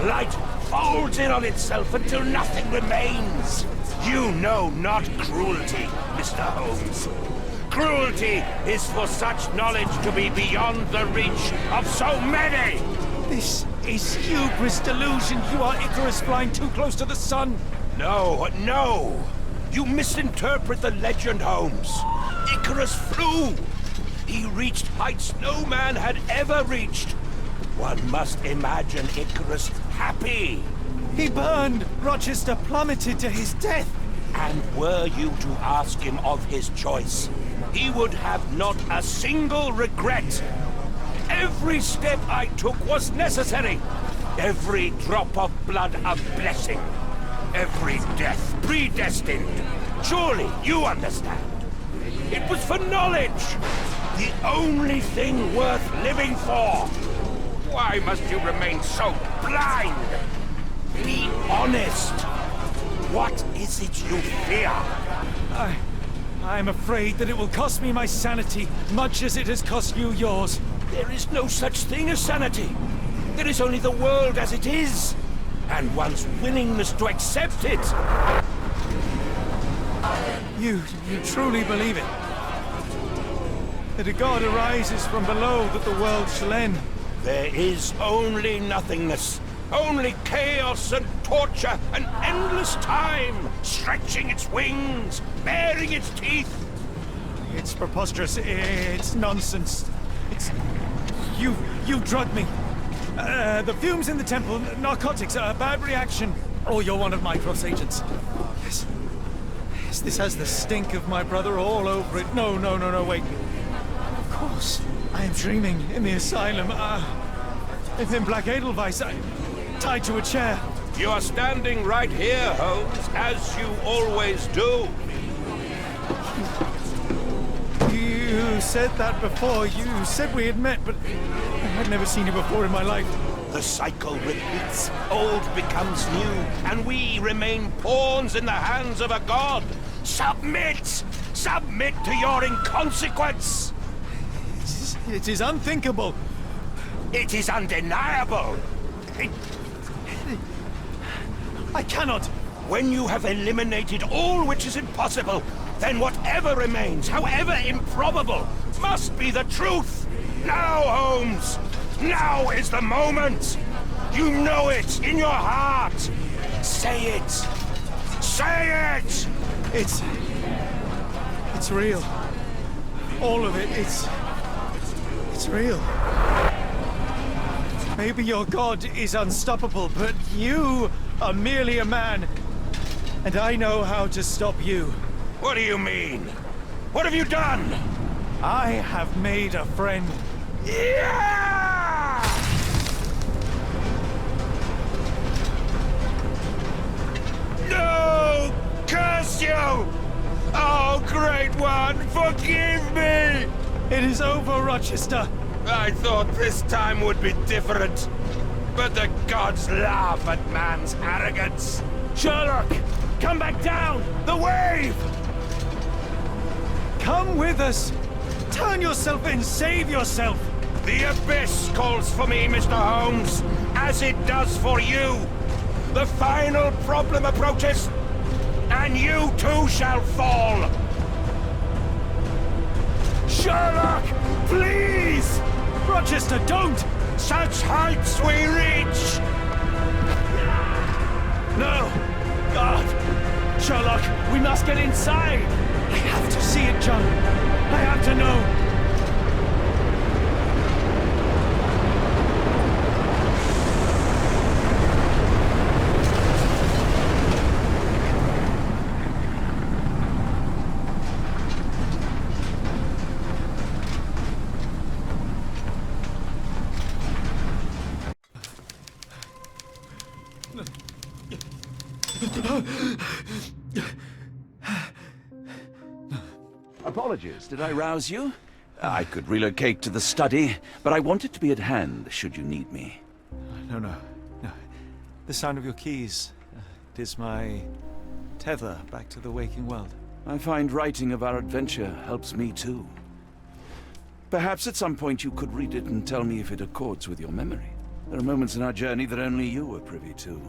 Light folds in on itself until nothing remains. You know not cruelty, Mr. Holmes. Cruelty is for such knowledge to be beyond the reach of so many. This is hubris, delusion. You are Icarus flying too close to the sun. No, no. You misinterpret the legend, Holmes. Icarus flew. He reached heights no man had ever reached. One must imagine Icarus happy. He burned. Rochester plummeted to his death. And were you to ask him of his choice, he would have not a single regret. Every step I took was necessary. Every drop of blood a blessing. Every death predestined. Surely you understand. It was for knowledge. The only thing worth living for. Why must you remain so blind? Be honest. What is it you fear? I'm afraid that it will cost me my sanity, much as it has cost you yours. There is no such thing as sanity. There is only the world as it is, and one's willingness to accept it. You truly believe it? That a god arises from below, that the world shall end? There is only nothingness. Only chaos and torture and endless time, stretching its wings, baring its teeth. It's preposterous. It's nonsense. It's... You drugged me. The fumes in the temple, narcotics, a bad reaction. Or you're one of my cross agents. Yes. Yes, this has the stink of my brother all over it. No, wait. Of course. I am dreaming in the asylum. In Black Edelweiss, tied to a chair. You are standing right here, Holmes, as you always do. You said that before. You said we had met, but I'd never seen you before in my life. The cycle repeats. Old becomes new, and we remain pawns in the hands of a god. Submit! Submit to your inconsequence! It is unthinkable. It is undeniable. I cannot. When you have eliminated all which is impossible, then whatever remains, however improbable, must be the truth. Now, Holmes! Now is the moment! You know it in your heart! Say it! Say it! It's real. All of it, it's real. Maybe your god is unstoppable, but you are merely a man. And I know how to stop you. What do you mean? What have you done? I have made a friend. Yeah! No! Curse you! Oh, Great One, forgive me! It is over, Rochester. I thought this time would be different. But the gods laugh at man's arrogance. Sherlock, come back down! The wave! Come with us! Turn yourself in, save yourself! The abyss calls for me, Mr. Holmes, as it does for you. The final problem approaches, and you too shall fall. Sherlock, please! Rochester, don't! Such heights we reach! No! God! Sherlock, we must get inside! I have to see it, John! I have to know! Apologies, did I rouse you? I could relocate to the study, but I wanted to be at hand should you need me. No. The sound of your keys. It is my tether back to the waking world. I find writing of our adventure helps me too. Perhaps at some point you could read it and tell me if it accords with your memory. There are moments in our journey that only you were privy to.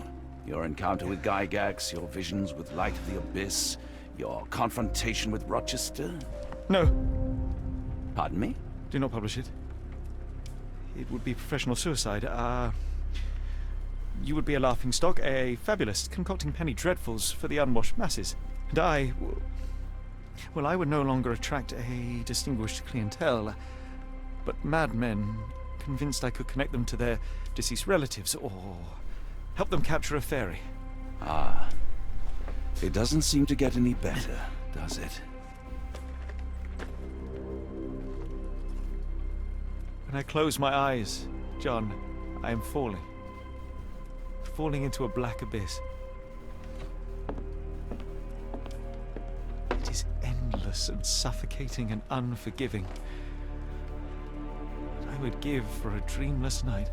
Your encounter with Gygax, your visions with Light of the Abyss, your confrontation with Rochester. No. Pardon me? Do not publish it. It would be professional suicide. You would be a laughingstock, a fabulist, concocting penny dreadfuls for the unwashed masses. And I would no longer attract a distinguished clientele, but madmen convinced I could connect them to their deceased relatives or help them capture a fairy. Ah. It doesn't seem to get any better, does it? When I close my eyes, John, I am falling. Falling into a black abyss. It is endless and suffocating and unforgiving. What I would give for a dreamless night.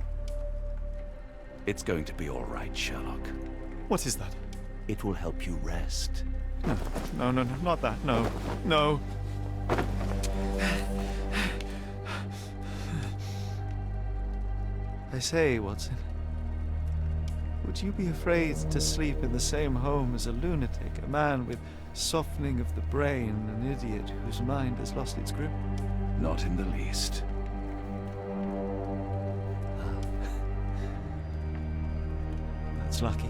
It's going to be all right, Sherlock. What is that? It will help you rest. No, not that. No. I say, Watson, would you be afraid to sleep in the same home as a lunatic, a man with softening of the brain, an idiot whose mind has lost its grip? Not in the least. That's lucky.